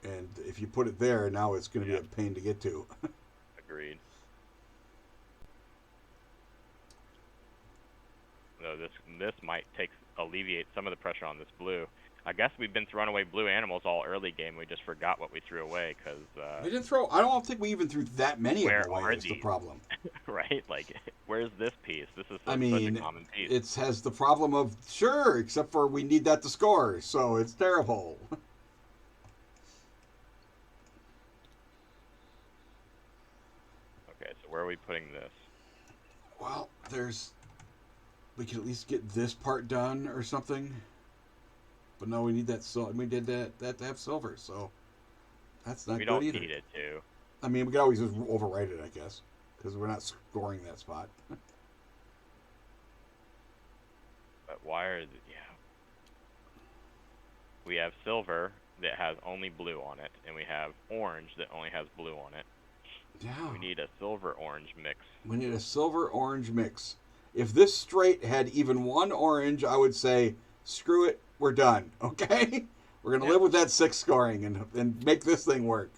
And if you put it there, now it's going to be a pain to get to. Agreed. So this might alleviate some of the pressure on this blue. I guess we've been throwing away blue animals all early game. We just forgot what we threw away because we didn't throw. I don't think we even threw that many of where them away. are Is the these? problem? Right? Like, where's this piece? This is I such a mean, common piece. it has the problem of sure, except for we need that to score, so it's terrible. Okay, so where are we putting this? Well, we can at least get this part done or something. But no, we need that. So we did that to have silver, so that's not We good don't either. need it to. I mean, we can always just overwrite it, I guess, because we're not scoring that spot. But why are we have silver that has only blue on it, and we have orange that only has blue on it. Yeah. We need a silver-orange mix. We need a silver-orange mix. If this straight had even one orange, I would say, screw it, we're done. Okay? We're going to live with that 6 scoring and make this thing work.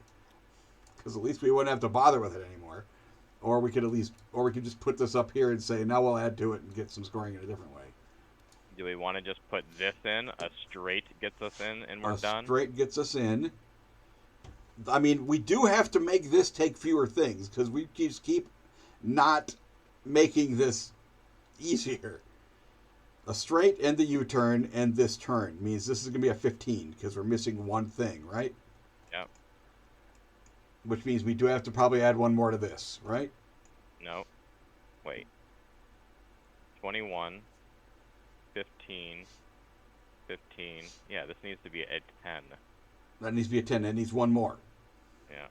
Because at least we wouldn't have to bother with it anymore. Or we could just put this up here and say, now we'll add to it and get some scoring in a different way. Do we want to just put this in? A straight gets us in, and we're done? A straight gets us in. I mean, we do have to make this take fewer things, because we just keep not making this easier. A straight and the U-turn and this turn means this is going to be a 15, because we're missing one thing, right? Yep. Which means we do have to probably add one more to this, right? No. Wait. 21. 15. 15. Yeah, this needs to be a 10. That needs to be a 10. That needs one more. Yeah.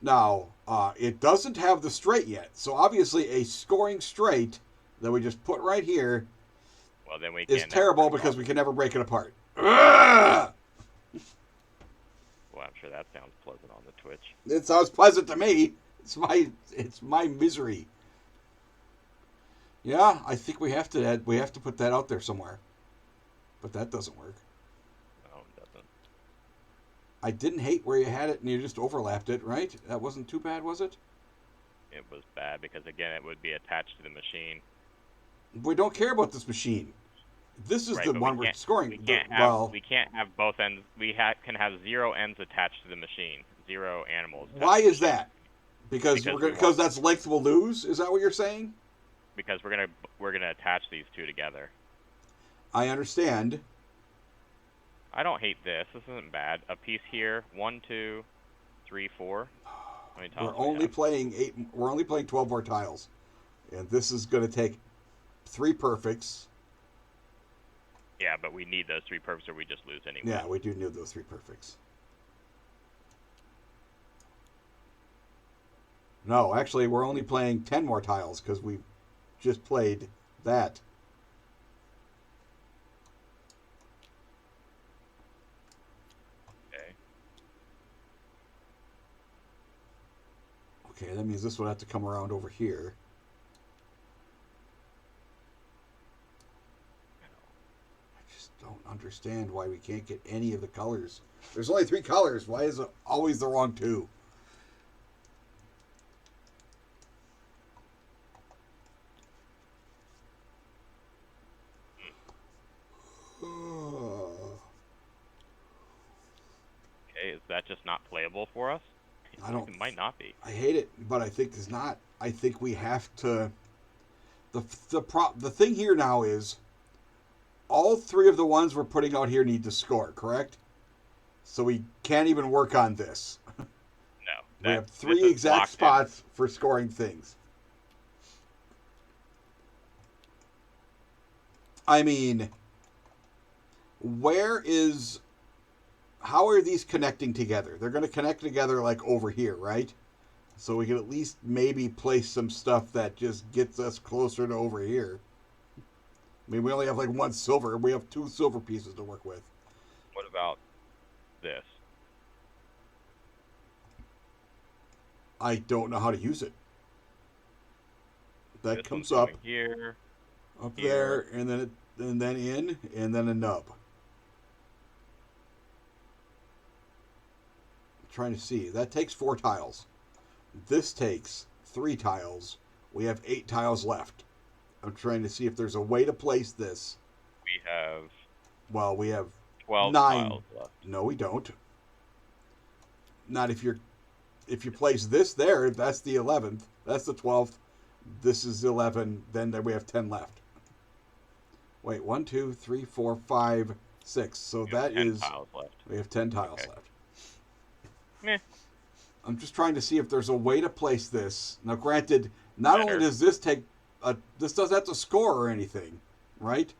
Now, it doesn't have the straight yet. So obviously a scoring straight that we just put right here Well, then we is can't terrible because we can never break it apart. Well, I'm sure that sounds pleasant on the Twitch. It sounds pleasant to me. It's my misery. Yeah, I think we have to put that out there somewhere. But that doesn't work. No, it doesn't. I didn't hate where you had it and you just overlapped it, right? That wasn't too bad, was it? It was bad because, again, it would be attached to the machine. We don't care about this machine. This is Right, the but one we're scoring. We can't have both ends. We can have 0 ends attached to the machine. 0 animals. Why is that? Because Because that's length we'll lose. Is that what you're saying? Because we're gonna attach these two together. I understand. I don't hate this. This isn't bad. A piece here. 1, 2, 3, 4. How many tiles We're do we only have? playing 8. We're only playing 12 more tiles, and this is going to take 3 perfects. Yeah, but we need those 3 perfects or we just lose anyway. Yeah, we do need those 3 perfects. No, actually, we're only playing 10 more tiles because we just played that. Okay. Okay, that means this would have to come around over here. I just don't understand why we can't get any of the colors. There's only 3 colors. Why is it always the wrong 2? Okay, is that just not playable for us? I don't. It might not be. I hate it, but I think it's not. I think we have to. The thing here now is, all 3 of the ones we're putting out here need to score, correct? So we can't even work on this. No. We have this 3 is exact locked in. spots for scoring things. I mean, how are these connecting together? They're going to connect together like over here, right? So we can at least maybe place some stuff that just gets us closer to over here. I mean, we only have like 1 silver. We have 2 silver pieces to work with. What about this? I don't know how to use it. That This comes one's up going here. there, and then in, and then a nub. I'm trying to see. That takes 4 tiles. This takes 3 tiles. We have 8 tiles left. I'm trying to see if there's a way to place this. We have Well, we have 12 9. tiles left. No, we don't. Not if you place this there, that's the 11th. That's the 12th. This is 11. Then we have 10 left. Wait, 1, 2, 3, 4, 5, 6. So We have that 10 is tiles left. we have 10 tiles Okay. left. Meh. I'm just trying to see if there's a way to place this. Now, granted, not Better. only does this take this doesn't have to score or anything, right?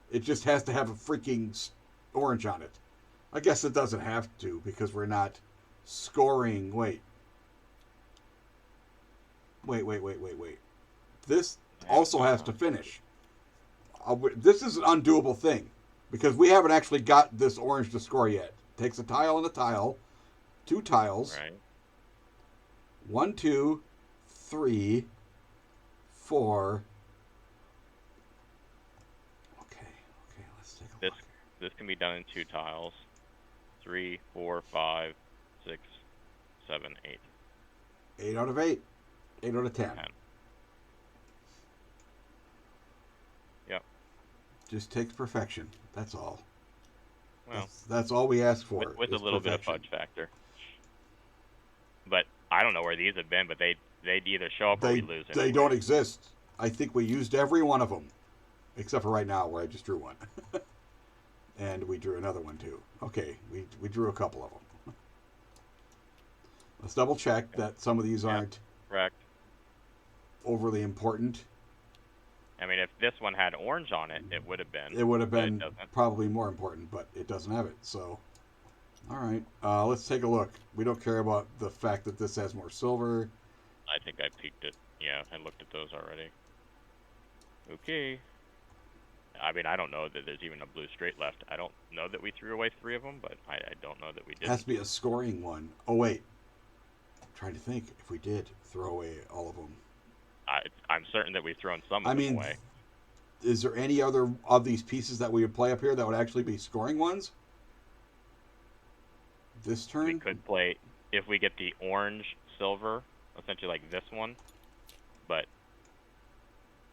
It just has to have a freaking orange on it. I guess it doesn't have to because we're not scoring. Wait. This also has to finish. This is an undoable thing because we haven't actually got this orange to score yet. Takes a tile and a tile, 2 tiles. Right. 1, 2, 3, 4. Okay, let's take a look. This can be done in 2 tiles. 3, 4, 5, 6, 7, 8. 8 out of 8. 8 out of 10. 10. Yep. Just takes perfection. That's all. Well, that's all we ask for. with a is little bit of perfection. fudge factor. But I don't know where these have been, but they'd either show up or we lose. They don't exist. I think we used every one of them, except for right now where I just drew one. And we drew another one too. Okay, we drew a couple of them. Let's double check that some of these aren't Correct. overly important. I mean, if this one had orange on it, it would have been. It would have but it been doesn't. probably more important, but it doesn't have it. So, all right, let's take a look. We don't care about the fact that this has more silver. I think I peeked it. Yeah, I looked at those already. Okay. I mean, I don't know that there's even a blue straight left. I don't know that we threw away 3 of them, but I don't know that we It has did. to be a scoring one. Oh wait, I'm trying to think if we did throw away all of them. I'm certain that we've thrown some I of them mean, away. is there any other of these pieces that we would play up here that would actually be scoring ones? This turn? We could play, if we get the orange silver, essentially like this one, but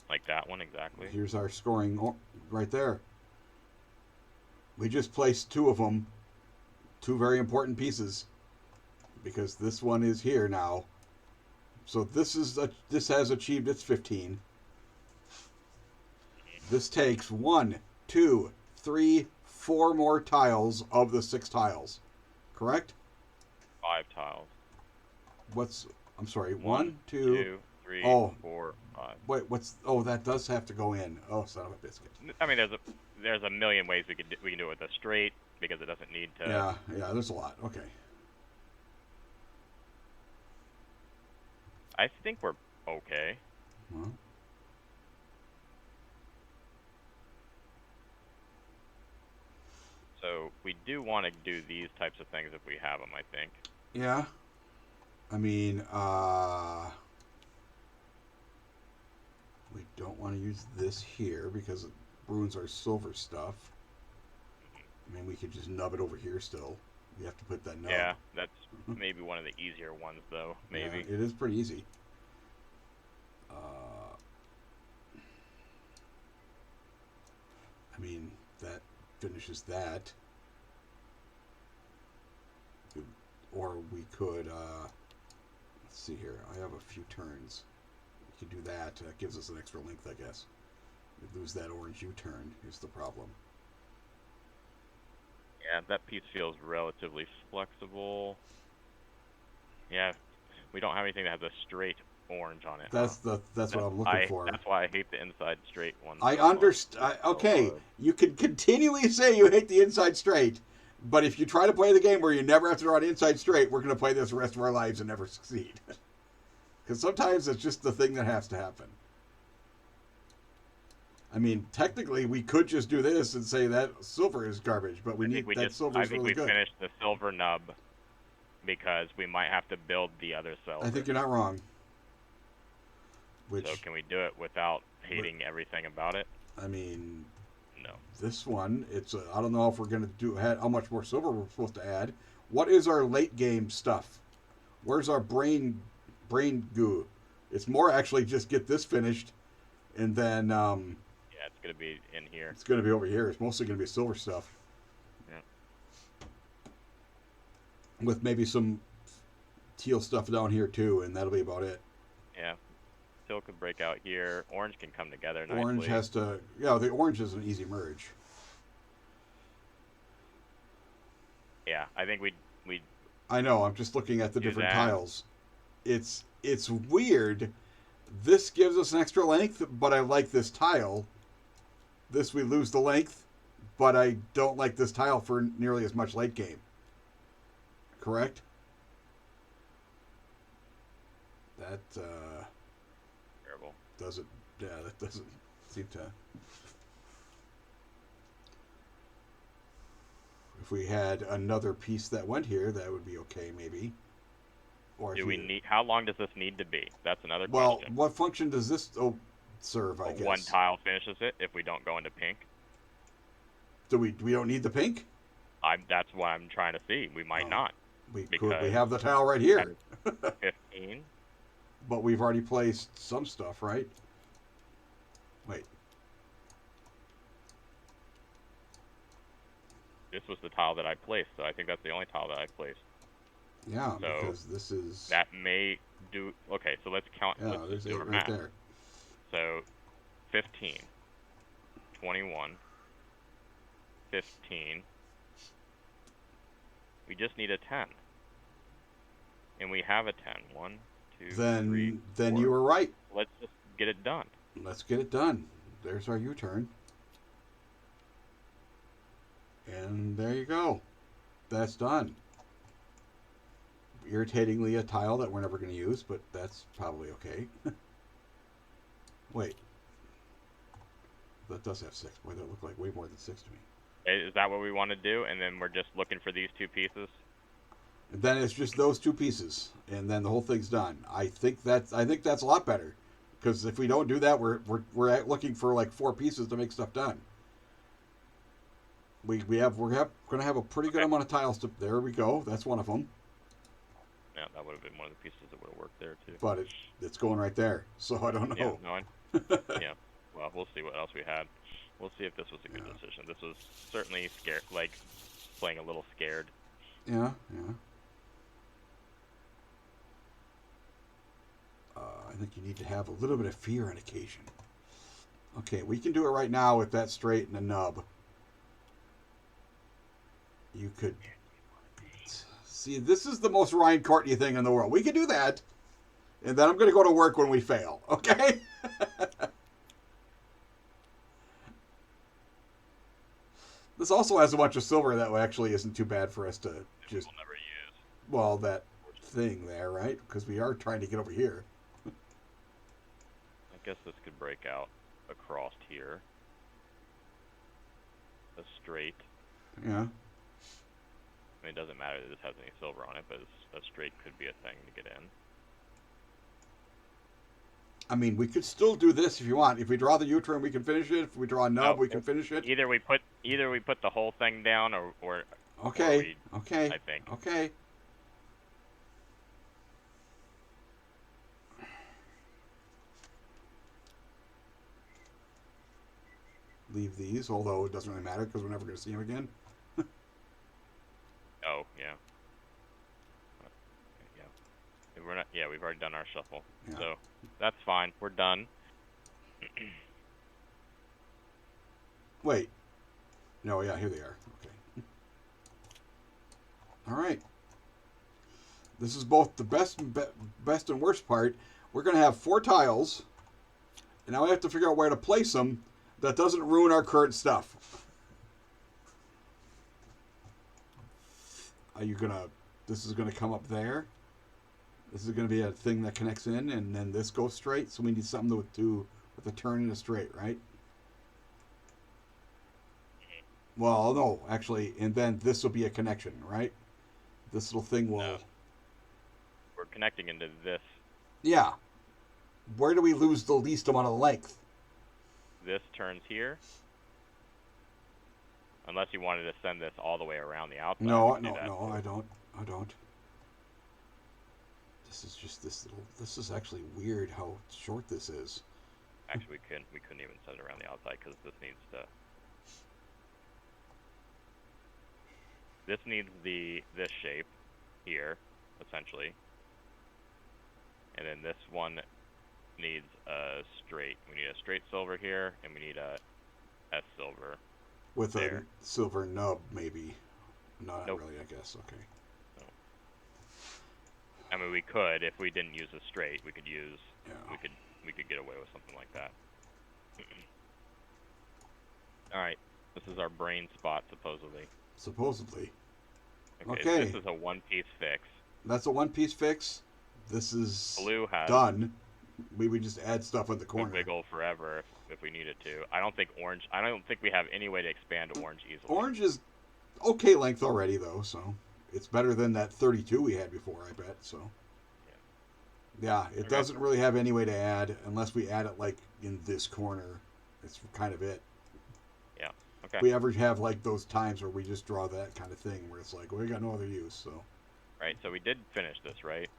like that one exactly. Here's our scoring right there. We just placed 2 of them, 2 very important pieces, because this one is here now. So this has achieved its 15. This takes 1, 2, 3, 4 more tiles of the 6 tiles. Correct? 5 tiles. I'm sorry, 1, 1, 2. 2, 3, Oh. 4, 5. Wait, that does have to go in. Oh, son of a biscuit. I mean, there's a million ways we can do it with a straight because it doesn't need to. Yeah, there's a lot. Okay. I think we're okay. Well, So we do want to do these types of things if we have them, I think. yeah. I mean, we don't want to use this here because it ruins our silver stuff. I mean, we could just nub it over here still. We have to put that nub. Yeah, that's maybe one of the easier ones, though. Maybe. Yeah, it is pretty easy. I mean, that finishes that. Or we could, let's see here. I have a few turns. We could do that. That gives us an extra length, I guess. We lose that orange U-turn is the problem. Yeah, that piece feels relatively flexible. Yeah, we don't have anything that has a straight orange on it. That's what I'm looking for. That's why I hate the inside straight one. I so much. understand. Okay, you can continually say you hate the inside straight, but if you try to play the game where you never have to draw an inside straight, we're going to play this the rest of our lives and never succeed. Because sometimes it's just the thing that has to happen. I mean, technically, we could just do this and say that silver is garbage, but silver I is think really we good. finished the silver nub because we might have to build the other silver. I think you're not wrong. So can we do it without hating everything about it? I mean, No. this one, I don't know if we're going to do how much more silver we're supposed to add. What is our late game stuff? Where's our brain goo? It's more actually just get this finished And then Yeah, it's gonna be in here. it's going to be over here. It's mostly going to be silver stuff Yeah. with maybe some teal stuff down here too, and that'll be about it. Yeah. Teal could break out here. Orange can come together Orange nicely. has to, yeah, the orange is an easy merge. Yeah, I think we I know. I'm just looking at the Do different that. tiles. It's weird. This gives us an extra length, but I like this tile. This we lose the length, but I don't like this tile for nearly as much late game. Correct? That terrible. doesn't. Yeah, that doesn't seem to. If we had another piece that went here, that would be okay, maybe. Or Do if we you, need? How long does this need to be? That's another well, question. what function does this serve? I guess One tile finishes it if we don't go into pink. we don't need the pink? That's what I'm trying to see. We might Oh. not. We Because have the tile right here, 15. but we've already placed some stuff, right? Wait, This was the tile that I placed, so I think that's the only tile that I placed. yeah, So, because this is That may do. Okay, so let's count. yeah, Let's there's do 8 our right math. there. So, 15, 21, 15. We just need a 10. And we have a 10. 1, 2, 3, Then 4. you were right. Let's just get it done. Let's get it done. There's our U-turn. And there you go. That's done. Irritatingly a tile that we're never going to use, but that's probably okay. Wait. That does have 6. Boy, that looked like way more than 6 to me. Is that what we want to do? And then we're just looking for these 2 pieces? And then it's just those 2 pieces, and then the whole thing's done. I think that's a lot better, because if we don't do that, we're looking for like 4 pieces to make stuff done. We're going to have a pretty good amount of tiles to. There we go. That's one of them. Yeah, that would have been one of the pieces that would have worked there, too. But it's going right there, so I don't Yeah, know. no, yeah. Well, we'll see what else we had. We'll see if this was a good decision. This was certainly scared, like playing a little scared. Yeah. I think you need to have a little bit of fear on occasion. Okay, we can do it right now with that straight and a nub. You could see, this is the most Ryan Courtney thing in the world. We can do that, and then I'm going to go to work when we fail. Okay. This also has a bunch of silver that actually isn't too bad for us to just. We'll never use. Well, that thing there, right? Because we are trying to get over here. I guess this could break out across here. A straight. Yeah. I mean, it doesn't matter that this has any silver on it, but a straight could be a thing to get in. I mean, we could still do this if you want. If we draw the U-turn, we can finish it. If we draw a nub, we can finish it. Either we put the whole thing down, or Okay. I think. Okay. Leave these, although it doesn't really matter because we're never going to see them again. Oh yeah. Yeah. We're not. Yeah, we've already done our shuffle, Yeah. so that's fine. We're done. Wait. No, yeah, here they are. Okay. All right. This is both the best and worst part. We're going to have 4 tiles, and now we have to figure out where to place them that doesn't ruin our current stuff. Are you going to... This is going to come up there. This is going to be a thing that connects in, and then this goes straight, so we need something to do with a turn and a straight, right? Well, no, actually, and then this will be a connection, right? This little thing will... No. We're connecting into this. Yeah. Where do we lose the least amount of length? This turns here. Unless you wanted to send this all the way around the outside. No, we can do that no, too. I don't. This is just this little... This is actually weird how short this is. Actually, we couldn't even set it around the outside because this needs this shape here, essentially, and then this one needs a straight. We need a straight silver here, and we need a S silver With there. a silver nub, maybe. No, not Nope. really, I guess. Okay. No. I mean, we could, if we didn't use a straight, we could use, Yeah. we could get away with something like that. Alright, this is our brain spot, supposedly. Supposedly. Okay. Okay. This is a one-piece fix. That's a one-piece fix. This is Blue has done. We would just add stuff in the corner. wiggle forever if we needed to. I don't think we have any way to expand orange easily. Orange is okay length already, though, so it's better than that 32 we had before, I bet. So, yeah, it Okay. doesn't really have any way to add unless we add it like in this corner. It's kind of it. Yeah. Okay. We ever have like those times where we just draw that kind of thing where it's like, well, we got no other use. So, Right, so we did finish this, right?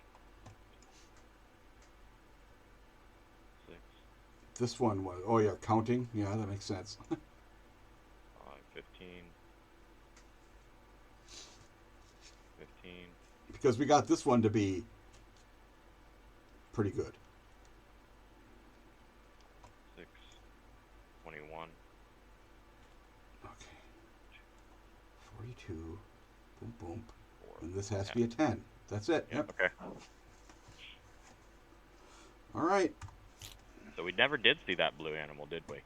6, this one was, oh yeah, counting. Yeah, that makes sense. 15. 15. Because we got this one to be pretty good. 6. 21. Okay. 42. Boom, boom. 4. And this has to be a 10. That's it. Yep. Okay. All right. So we never did see that blue animal, did we?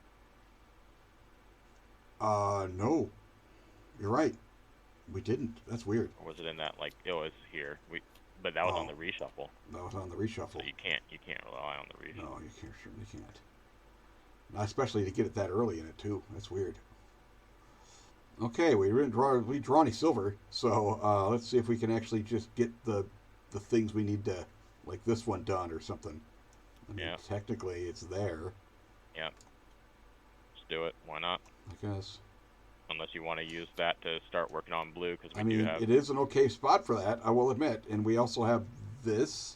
No. You're right. We didn't. That's weird. Or was it in that, like, it was here? But that was on Oh. the reshuffle. That was on the reshuffle. So you can't rely on the reshuffle. No, you can't, certainly can't. Not especially to get it that early in it too. That's weird. Okay, we didn't draw any silver, so let's see if we can actually just get the things we need to, like this one, done or something. I mean, Yeah. technically it's there, Yeah. Just do it. Why not? I guess. Unless you want to use that to start working on blue, because we I mean, do have. it is an okay spot for that, I will admit. And we also have this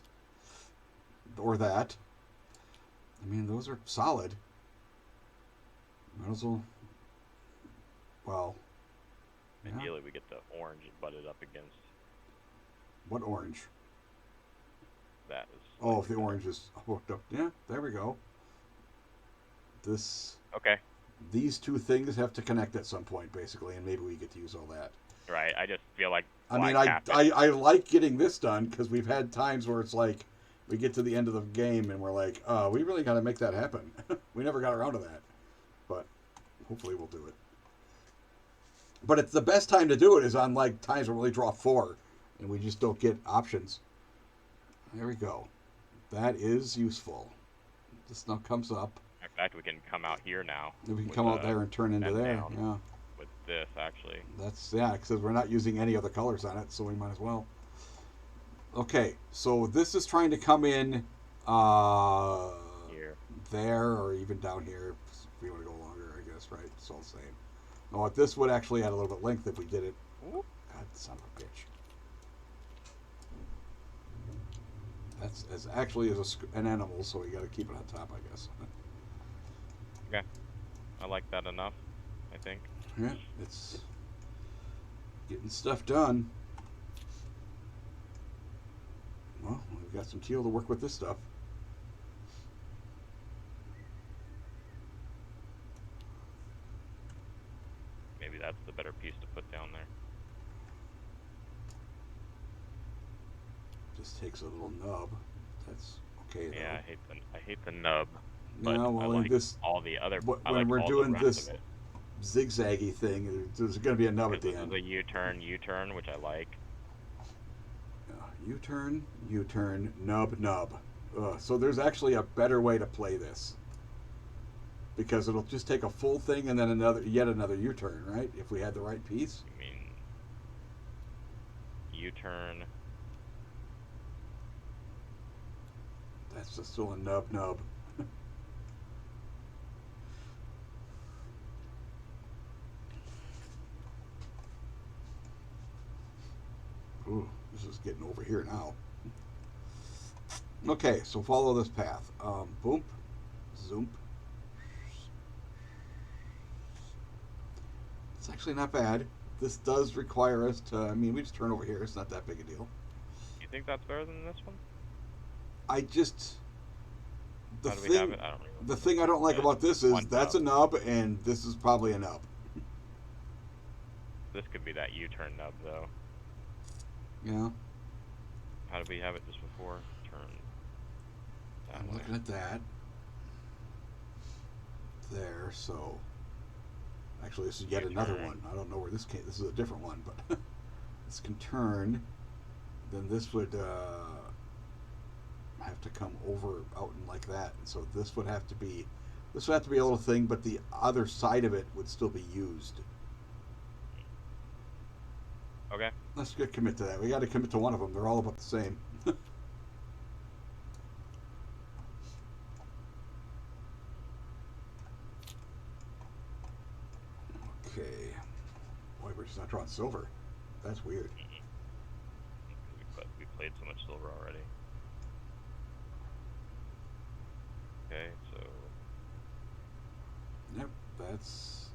or that. I mean, those are solid. Might as well. Well. Yeah. Ideally, we get the orange butted up against What orange? that. Oh, if the orange is hooked up. Yeah, there we go. Okay. These two things have to connect at some point, basically, and maybe we get to use all that. Right. I just feel like. I mean, black cap I like getting this done because we've had times where it's like we get to the end of the game and we're like, we really got to make that happen. We never got around to that, but hopefully we'll do it. But it's the best time to do it is on like times where we only draw 4 and we just don't get options. There we go. That is useful. This now comes up. In fact, we can come out here now. We can with, come out there and turn into bend there. down. Yeah. With this, actually. That's, yeah, because we're not using any other colors on it, so we might as well. Okay, so this is trying to come in Here. there or even down here if we want to go longer, I guess, right? It's all the same. Oh, this would actually add a little bit length if we did it. Ooh. God, son of a bitch. That's as actually as an animal, so we got to keep it on top, I guess. Okay. I like that enough, I think. Yeah, it's getting stuff done. Well, we've got some teal to work with this stuff. Maybe that's the better piece to put down there. Just takes a little nub. That's okay, though. Yeah, I hate the nub. But Yeah, well, I in like this, all the other. I when like we're all doing the rest this of it. zigzaggy thing, there's going to be a nub at the This end. is a U-turn, which I like. U-turn, U-turn, nub, nub. So there's actually a better way to play this. Because it'll just take a full thing and then yet another U-turn, right? If we had the right piece. I mean, U-turn. That's just still a nub, nub. Ooh, this is getting over here now. Okay, so follow this path. Boom, zoom, It's actually not bad. This does require us to. I mean, we just turn over here. It's not that big a deal. You think that's better than this one? I just How do we have it? I don't remember. the thing I don't like Yeah, about this is one that's a nub, and this is probably a nub. This could be that U-turn nub, though. Yeah, How did we have it just before? Turn. That I'm way. looking at that. There, so actually, this is yet another U-turn. one. I don't know where this came. This is a different one, but this can turn. Then this would have to come over out and like that. And so this would have to be a little thing, but the other side of it would still be used. Okay. Let's get commit to that. We got to commit to one of them. They're all about the same. Okay. Boy, we're just not drawing silver. That's weird. But we played so much silver already. Okay, so Yep, that's.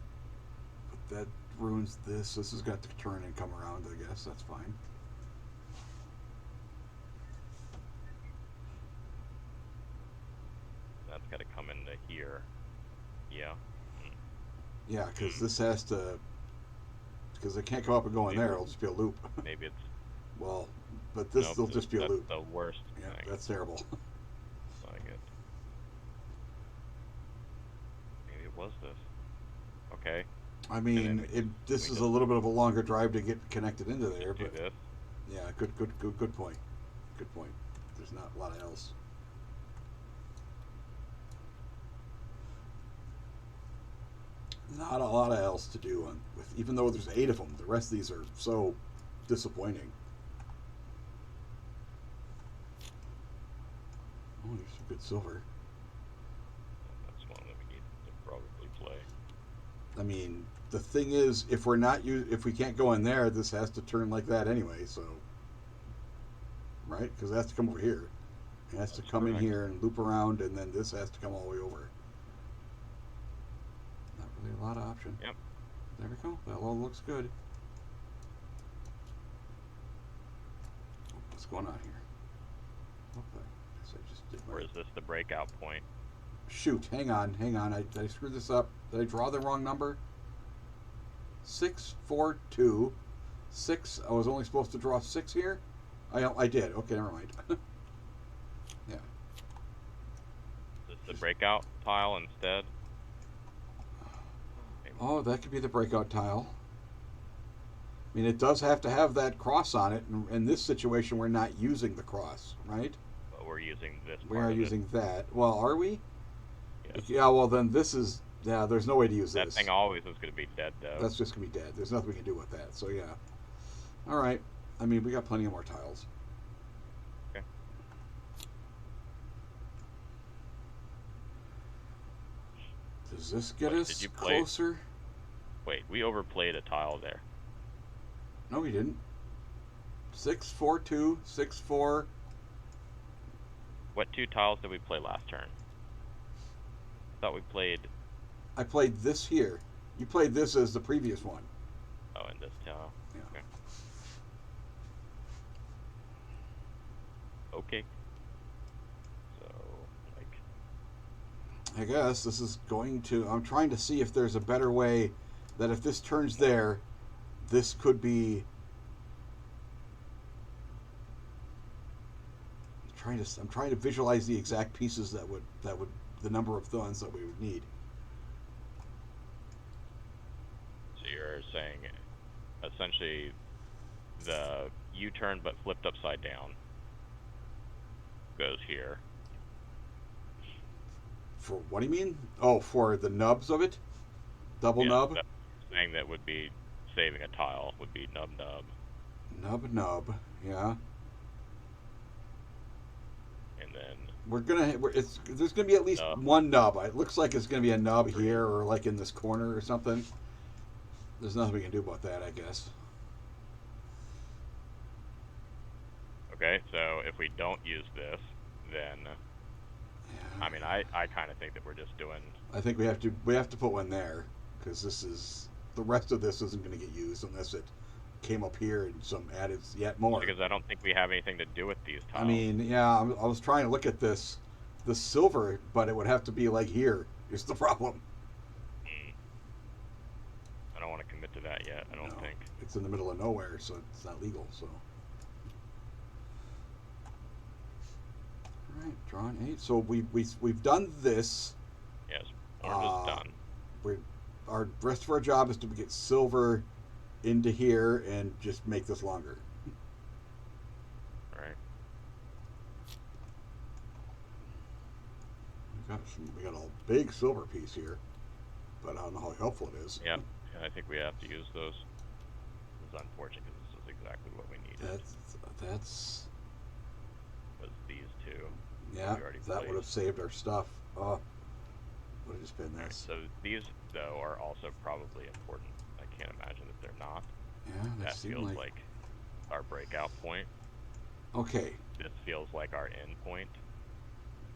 But that ruins this. This has got to turn and come around, I guess. That's fine. that's got to come into here. Yeah. Yeah, because this has to. Because it can't come up and go in there. It'll just be a loop. Maybe it's. Well, but this Nope, will just be a that's loop. the worst Yeah, thing. that's terrible. Not good. Maybe it was this. Okay. I mean, then this we is a just- little bit of a longer drive to get connected into Just there, do but this. yeah, good point. Good point. There's not a lot else. Not a lot else to do with, even though there's 8 of them. The rest of these are so disappointing. Oh, there's some good silver. That's one that we need to probably play. I mean, the thing is, if we can't go in there, this has to turn like that anyway. So, right? Because it has to come over here. It has to That's come in correct. here and loop around, and then this has to come all the way over. Not really a lot of option. Yep. There we go. That all looks good. Oh, what's going on here? Okay. Guess I just did Or my... is this the breakout point? Shoot, hang on. Did I screw this up? Did I draw the wrong number? 6, 4, 2, 6. I was only supposed to draw 6 here? I did. Okay, never mind. Yeah. Is this the breakout tile instead? Maybe. Oh, that could be the breakout tile. I mean, it does have to have that cross on it. And in this situation, we're not using the cross, right? But we're using this We part are of using that. Well, are we? Yes. Yeah, well, then this is... Yeah, there's no way to use That this. thing always is going to be dead, though. That's just going to be dead. There's nothing we can do with that. So, yeah. All right. I mean, we got plenty of more tiles. Okay. Does this get Wait, us did you play- closer? Wait, we overplayed a tile there. No, we didn't. 6, 4, 2, 6, 4. What 2 tiles did we play last turn? I thought we played. I played this here. You played this as the previous one. Oh, in this tile. Yeah. Okay. So, like, I guess this is going to... I'm trying to see if there's a better way that if this turns there, this could be... I'm trying to visualize the exact pieces that would the number of ones that we would need. so you're saying essentially the U-turn but flipped upside down goes here. For what do you mean? Oh, for the nubs of it? Double nub? Saying that would be saving a tile would be nub. Nub, yeah. And then there's gonna be at least Nub. one nub. It looks like it's gonna be a nub here or like in this corner or something. There's nothing we can do about that, I guess. okay, so if we don't use this, then Yeah. I mean I kind of think that we're just doing I think we have to put one there because this is the rest of this isn't going to get used unless it came up here and some added yet more. Because I don't think we have anything to do with these tiles. I mean, yeah, I was trying to look at this, the silver, but it would have to be like here. Is the problem? I don't want to commit to that yet. I don't No, think. it's in the middle of nowhere, so it's not legal. So, all right, drawn 8. So we've done this. Yes, orange is done. Our rest of our job is to get silver into here and just make this longer. Right. We got a big silver piece here, but I don't know how helpful it is. Yeah, I think we have to use those. It's unfortunate because this is exactly what we needed. That's Was these two? yeah. We already That would have placed. saved our stuff. Oh, would have just been Alright, this. so these though are also probably important. I can't imagine that they're not. Yeah, That seemed feels like our breakout point. okay. This feels like our end point.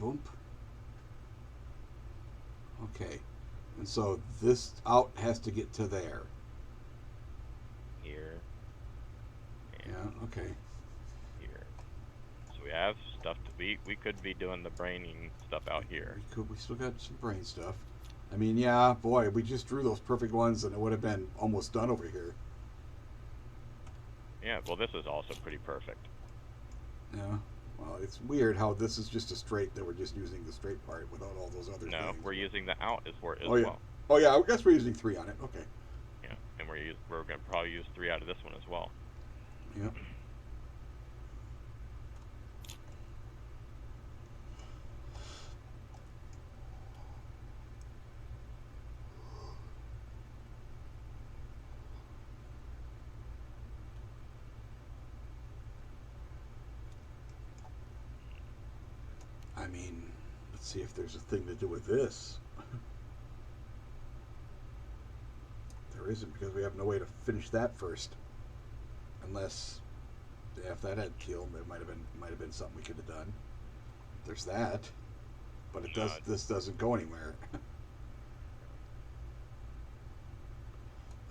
Boom. Okay, and so this out has to get to there. Here. And Yeah. Okay. here. So we have stuff to we could be doing the braining stuff out here. We still got some brain stuff. I mean, yeah, boy, we just drew those perfect ones, and it would have been almost done over here. Yeah, well this is also pretty perfect. Yeah. Well, it's weird how this is just a straight that we're just using the straight part without all those other No, things. we're using the out as Oh, yeah. well. Oh yeah, I guess we're using 3 on it. Okay. Yeah, and we're gonna probably use 3 out of this one as well. Yeah. I mean, let's see if there's a thing to do with this. There isn't, because we have no way to finish that first. Unless, yeah, if that had killed, it might have been something we could have done. There's that, but it does. This doesn't go anywhere.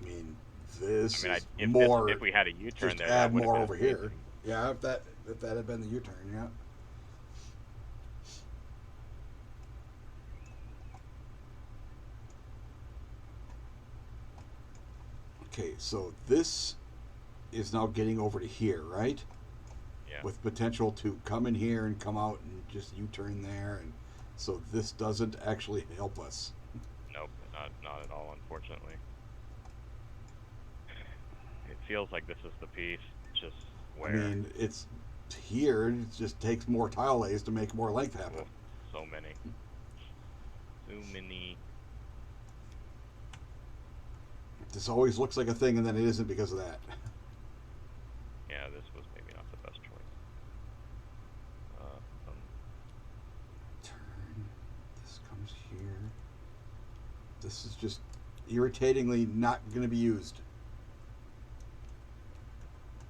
I mean, this I mean, is if more. if we had a U-turn Just there, add that would have more been over here. amazing. Yeah, if that had been the U-turn, yeah. Okay, so this is now getting over to here, right? Yeah. With potential to come in here and come out and just U-turn there, and so this doesn't actually help us. Nope, not at all, unfortunately. It feels like this is the piece, just where. I mean, it's here. It just takes more tile lays to make more length happen. Oh, so many. So many. This always looks like a thing, and then it isn't because of that. Yeah, this was maybe not the best choice. Turn. This comes here. This is just irritatingly not going to be used.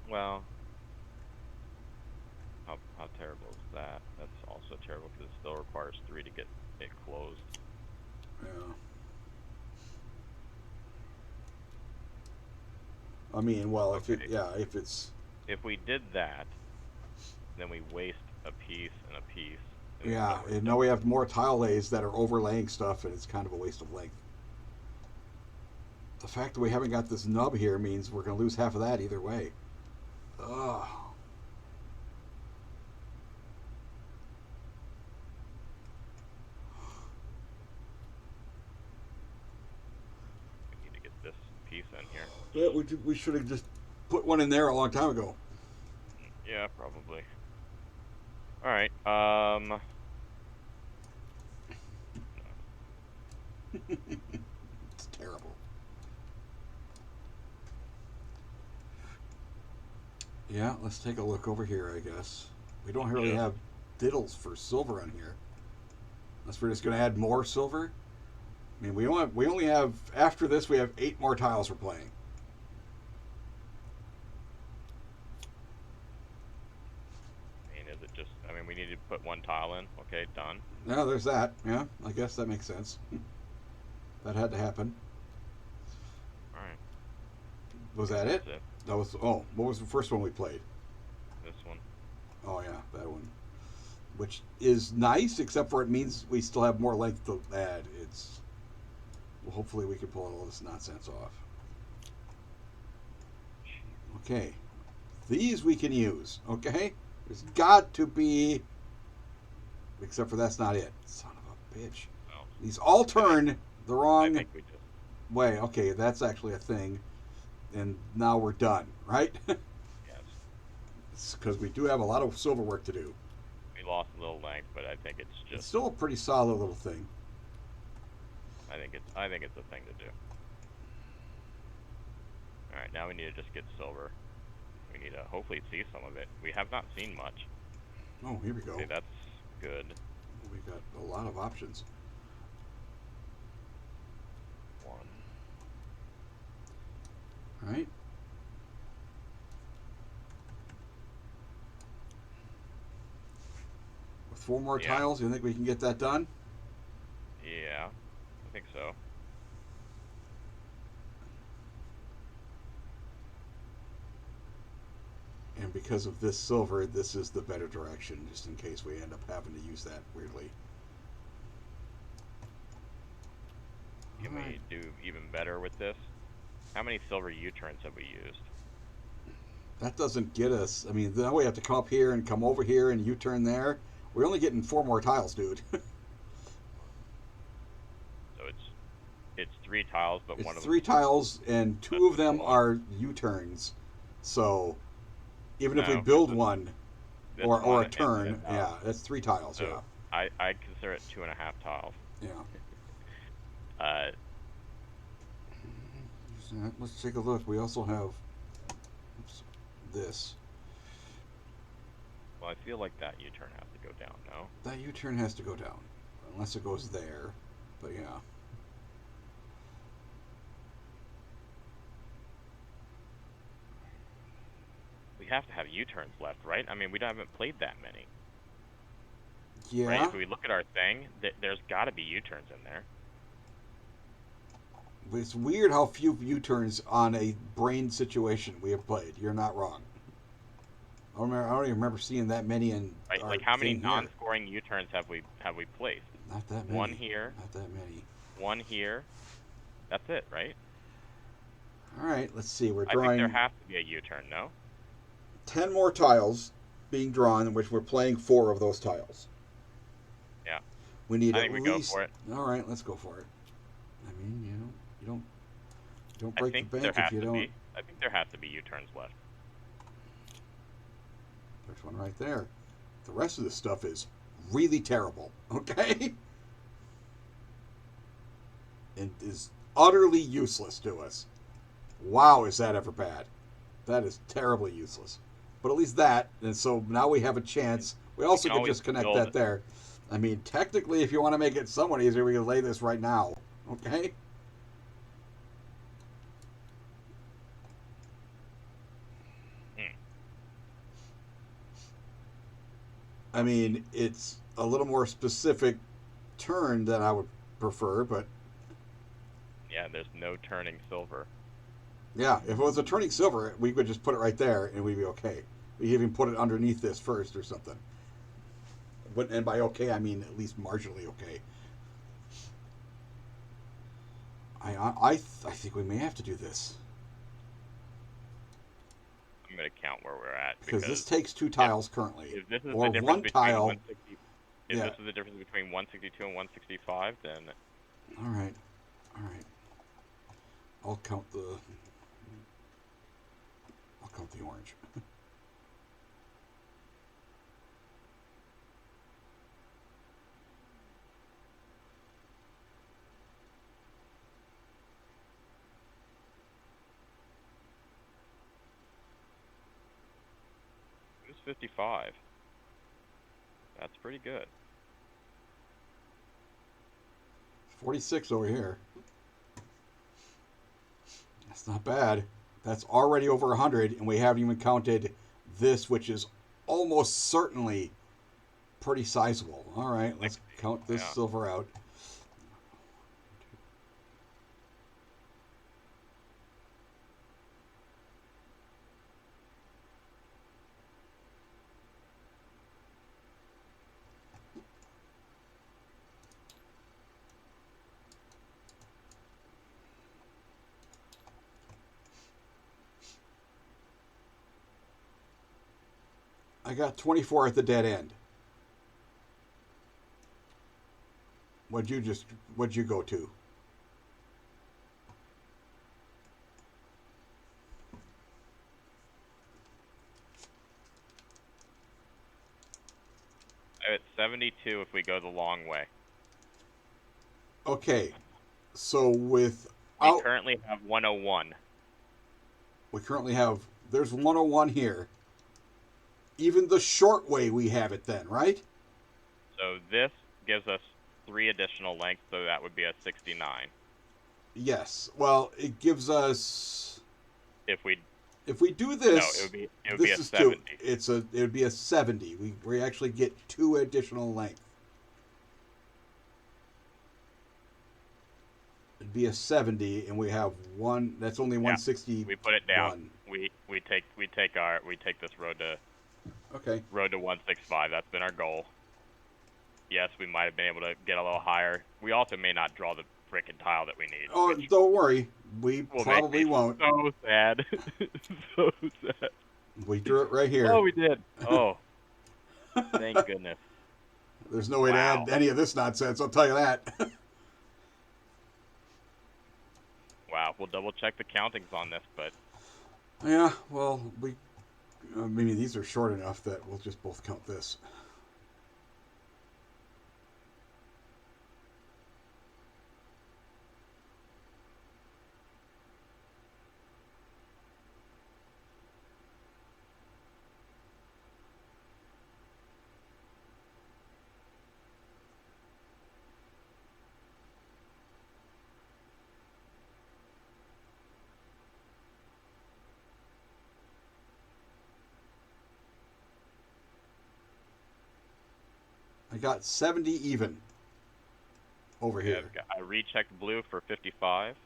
Well, how terrible is that? That's also terrible because it still requires 3 to get it closed. Yeah. I mean, well, Okay. if it's If we did that, then we waste a piece and a piece. And yeah, then and now we have more tile lays that are overlaying stuff, and it's kind of a waste of length. The fact that we haven't got this nub here means we're going to lose half of that either way. Ugh. we need to get this piece in here. Yeah, we should have just put one in there a long time ago. Yeah, probably. All right. It's terrible. Yeah, let's take a look over here, I guess. We don't really Yeah. have diddles for silver on here. Unless we're just going to add more silver. I mean, we only have, after this, we have 8 more tiles we're playing. I mean, is it just? I mean, we need to put 1 tile in. Okay, done. Yeah, there's that. Yeah, I guess that makes sense. That had to happen. All right. Was that it? That's it. That was. Oh, what was the first one we played? This one. Oh yeah, that one. Which is nice, except for it means we still have more length to add. It's. Well, hopefully we can pull all this nonsense off. Okay. These we can use. Okay. There's got to be. Except for that's not it. Son of a bitch. Oh, These all turn the I wrong think we just. way. Okay, that's actually a thing. And now we're done, right? Yes. Because we do have a lot of silver work to do. We lost a little length, but I think it's It's just. still a pretty solid little thing. I think it's a thing to do. All right, now we need to just get silver. We need to hopefully see some of it. We have not seen much. Oh, here we go. Okay, that's good. We got a lot of options. One. All right. With 4 more Yeah. tiles, you think we can get that done? Yeah, I think so. And because of this silver, this is the better direction, just in case we end up having to use that weirdly. Can All right. we do even better with this? How many silver U-turns have we used? That doesn't get us. I mean, now we have to come up here and come over here and U-turn there. We're only getting 4 more tiles, dude. So it's 3 tiles, but It's one of 3 them. tiles, and 2 of them are U-turns. So even if we No, build this- one this or one a turn, and yeah, that's 3 tiles. So I consider it 2.5 tiles. Yeah. Uh, Yeah. Let's take a look. We also have this. well, I feel like that U-turn has to go down. No. That U-turn has to go down, unless it goes there. But yeah. We have to have U-turns left, right? I mean, we haven't played that many. Yeah. Right? If we look at our thing, there's got to be U-turns in there. But it's weird how few U-turns on a brain situation we have played. You're not wrong. I don't even remember seeing that many in Right? our Like how many thing here. non-scoring U-turns have we placed? Not that many. One here, Not that many. one here. That's it, right? All right. Let's see. We're I think drawing there has to be a U-turn, no? 10 more tiles being drawn, in which we're playing 4 of those tiles. Yeah. We need I at think we go least. for it. All right. Let's go for it. I mean, you don't I break think the there bank has if you to don't. be. I think there has to be U-turns left. There's one right there. The rest of this stuff is really terrible, okay? And is utterly useless to us. Wow, is that ever bad? That is terribly useless. But at least that, and so now we have a chance. We also can can always just connect build that it. there. I mean, technically, if you want to make it somewhat easier, we can lay this right now, okay? I mean, it's a little more specific turn than I would prefer, but Yeah, there's no turning silver. yeah, if it was a turning silver, we could just put it right there and we'd be okay. We even put it underneath this first or something. But and by okay, I mean at least marginally okay. I think we may have to do this I'm gonna count where we're at because this takes 2 tiles currently, if this is or the difference 1 between tile. 160, if Yeah. this is the difference between 162 and 165, then All right, all right. I'll count the orange. it was 55. That's pretty good. 46 over here. That's not bad. That's already over 100, and we haven't even counted this, which is almost certainly pretty sizable. All right, let's count this Yeah. silver out. I got 24 at the dead end. What'd you go to? I'm at 72 if we go the long way. Okay. So We currently have 101. We currently have, there's 101 here. Even the short way we have it then, right? So this gives us 3 additional lengths, so that would be a 69. Yes. Well, it gives us, If we do no, this, it would this be a is 70. it would be a 70. We actually get 2 additional length. It'd be a 70, and we have one. That's only 160. We put it down. We take this road to Okay. 165. That's been our goal. Yes, we might have been able to get a little higher. We also may not draw the frickin' tile that we need. Oh, don't worry. We will probably make me won't. So sad. So sad. We drew it right here. Oh, we did. Oh, thank goodness. There's no way to add any of this nonsense. I'll tell you that. Wow, we'll double check the countings on this, but Yeah. Well, maybe these are short enough that we'll just both count this. I got 70 even over here. I rechecked blue for 55.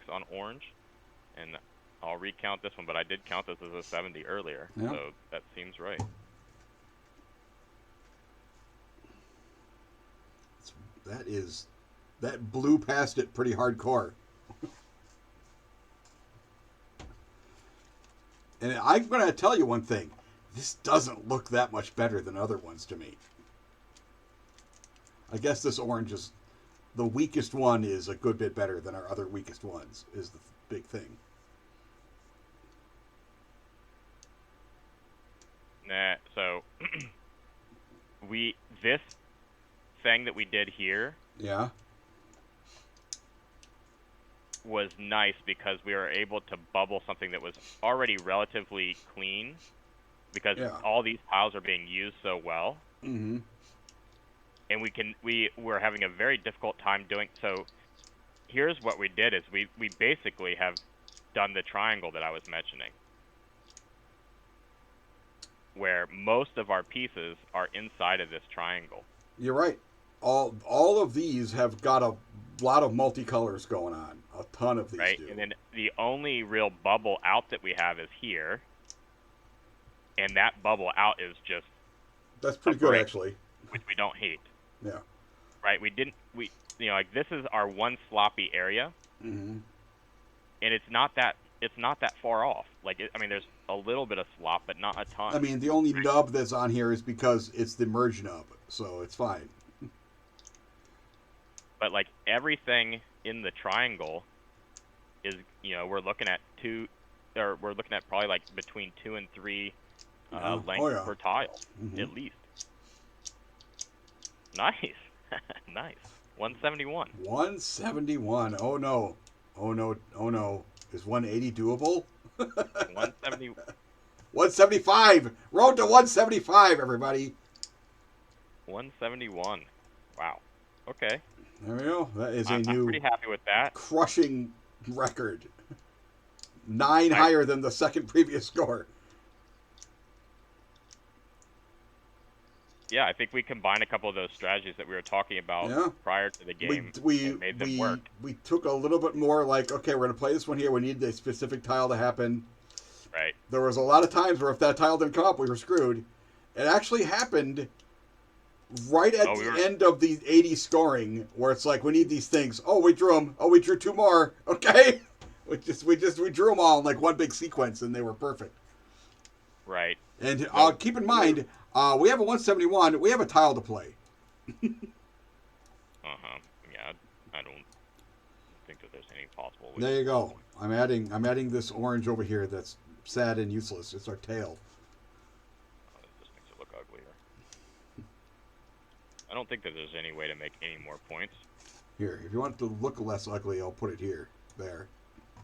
On orange, and I'll recount this one, but I did count this as a 70 earlier, yeah. So that seems right. That blew past it pretty hardcore. And I'm going to tell you one thing. This doesn't look that much better than other ones to me. I guess this orange is the weakest one is a good bit better than our other weakest ones, is the big thing. Nah, so this thing that we did here, yeah, was nice because we were able to bubble something that was already relatively clean, because all these tiles are being used so well. Mm-hmm. And we're having a very difficult time doing so. Here's what we did: is we basically have done the triangle that I was mentioning, where most of our pieces are inside of this triangle. You're right. All of these have got a lot of multicolors going on. A ton of these do. And then the only real bubble out that we have is here, and that bubble out is just that's pretty good actually, which we don't hate. Yeah. Right. Like this is our one sloppy area, mm-hmm. and it's not that far off. Like there's a little bit of slop, but not a ton. I mean, the only nub that's on here is because it's the merge nub, so it's fine. But like everything in the triangle is, we're looking at probably like between 2 and 3 lengths per tile, mm-hmm. at least. Nice. Nice. 171. 171. Oh no. Oh no. Oh no. Is 180 doable? 170. 175. Road to 175, everybody. 171. Wow. Okay. There we go. That is I'm pretty happy with that. Crushing record. 9 higher than the second previous score. yeah, I think we combined a couple of those strategies that we were talking about Yeah. prior to the game We and made them we work. we took a little bit more like, okay, we're gonna play this one here. We need a specific tile to happen. Right. There was a lot of times where if that tile didn't come up, we were screwed. It actually happened right at the end of the 80 scoring, where it's like we need these things. Oh, we drew them. Oh, we drew 2 more. Okay, we drew them all in like one big sequence, and they were perfect. Right. And keep in mind, we have a 171. We have a tile to play. Yeah, I don't think that there's any possible way. There you go. I'm adding this orange over here that's sad and useless. It's our tail. Oh, this just makes it look uglier. I don't think that there's any way to make any more points. Here, if you want it to look less ugly, I'll put it here. There.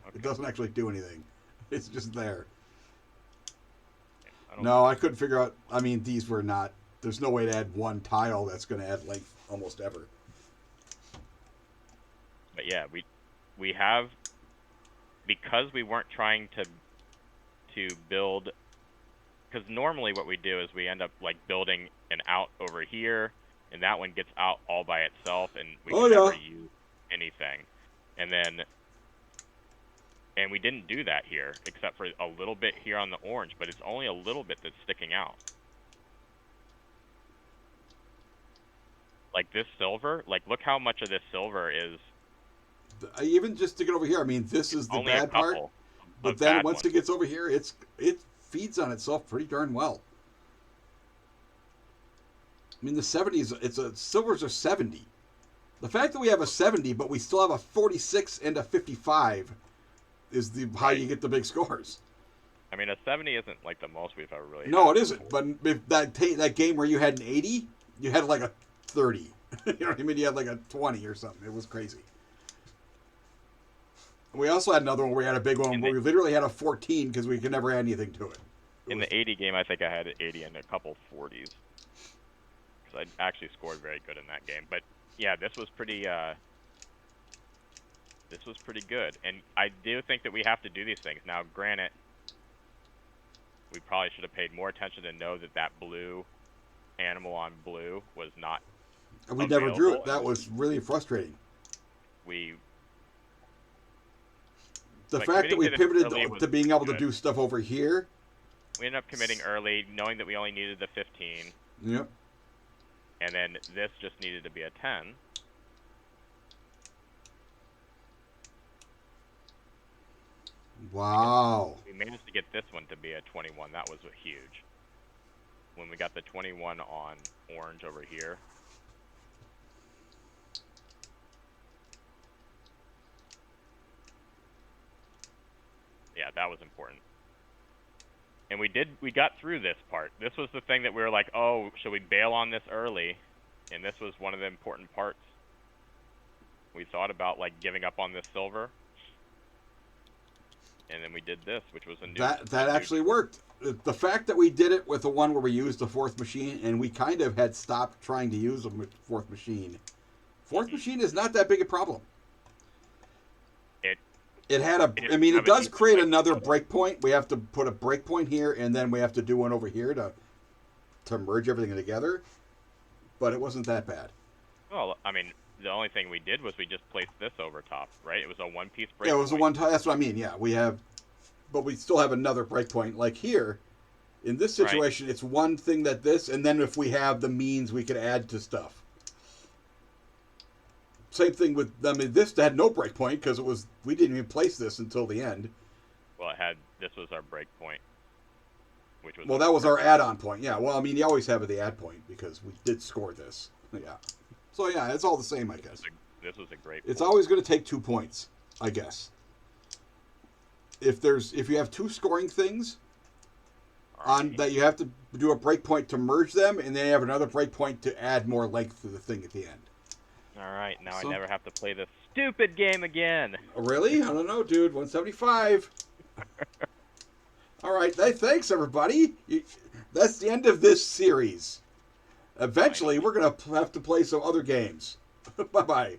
Okay. It doesn't actually do anything. It's just there. No, I couldn't figure out. I mean, these were not. There's no way to add one tile that's going to add length almost ever. But yeah, we have, because we weren't trying to build, because normally what we do is we end up like building an out over here, and that one gets out all by itself, and we can never use anything. And we didn't do that here, except for a little bit here on the orange, but it's only a little bit that's sticking out. Like this silver, like look how much of this silver is. Even just to get over here, I mean, this is the bad part. But then once it gets over here, it feeds on itself pretty darn well. I mean, the 70s, silvers are 70. The fact that we have a 70, but we still have a 46 and a 55 is how you get the big scores. I mean, a 70 isn't like the most we've ever really. No, it isn't. But if that game where you had an 80, you had like a 30. You know what I mean? You had like a 20 or something. It was crazy. We also had another one where we had a big one where we literally had a 14 because we could never add anything to it. In the 80 game, I think I had an 80 and a couple 40s. Because I actually scored very good in that game. But yeah, this was pretty good. And I do think that we have to do these things. Now, granted, we probably should have paid more attention to know that blue animal on blue was not and we never drew it. That was really frustrating. The fact that we pivoted to being able to do stuff over here. We ended up committing early, knowing that we only needed the 15. Yep. And then this just needed to be a 10. Wow. We managed to get this one to be a 21. That was huge. When we got the 21 on orange over here. Yeah, that was important. And we got through this part. This was the thing that we were like, oh, should we bail on this early? And this was one of the important parts. We thought about like giving up on this silver. And then we did this, which was a new... That actually worked. The fact that we did it with the one where we used the fourth machine, and we kind of had stopped trying to use a fourth machine. Fourth machine is not that big a problem. It does create another breakpoint. We have to put a breakpoint here, and then we have to do one over here to merge everything together. But it wasn't that bad. Well, I mean, the only thing we did was we just placed this over top, right? It was a one-piece breakpoint. Yeah, it was a one-time. That's what I mean. Yeah, but we still have another breakpoint. Like here, in this situation, It's one thing that this, and then if we have the means, we could add to stuff. Same thing with, I mean, this had no breakpoint because we didn't even place this until the end. Well, this was our breakpoint. Well, that was our add-on point. Yeah, well, I mean, you always have the add point because we did score this. Yeah. So, yeah, it's all the same, I guess. This was a great point. It's always going to take 2 points, I guess. If you have 2 scoring things that you have to do a breakpoint to merge them, and then you have another breakpoint to add more length to the thing at the end. All right, now I never have to play this stupid game again. Really? I don't know, dude. 175. All right, thanks, everybody. That's the end of this series. Eventually, we're going to have to play some other games. Bye-bye.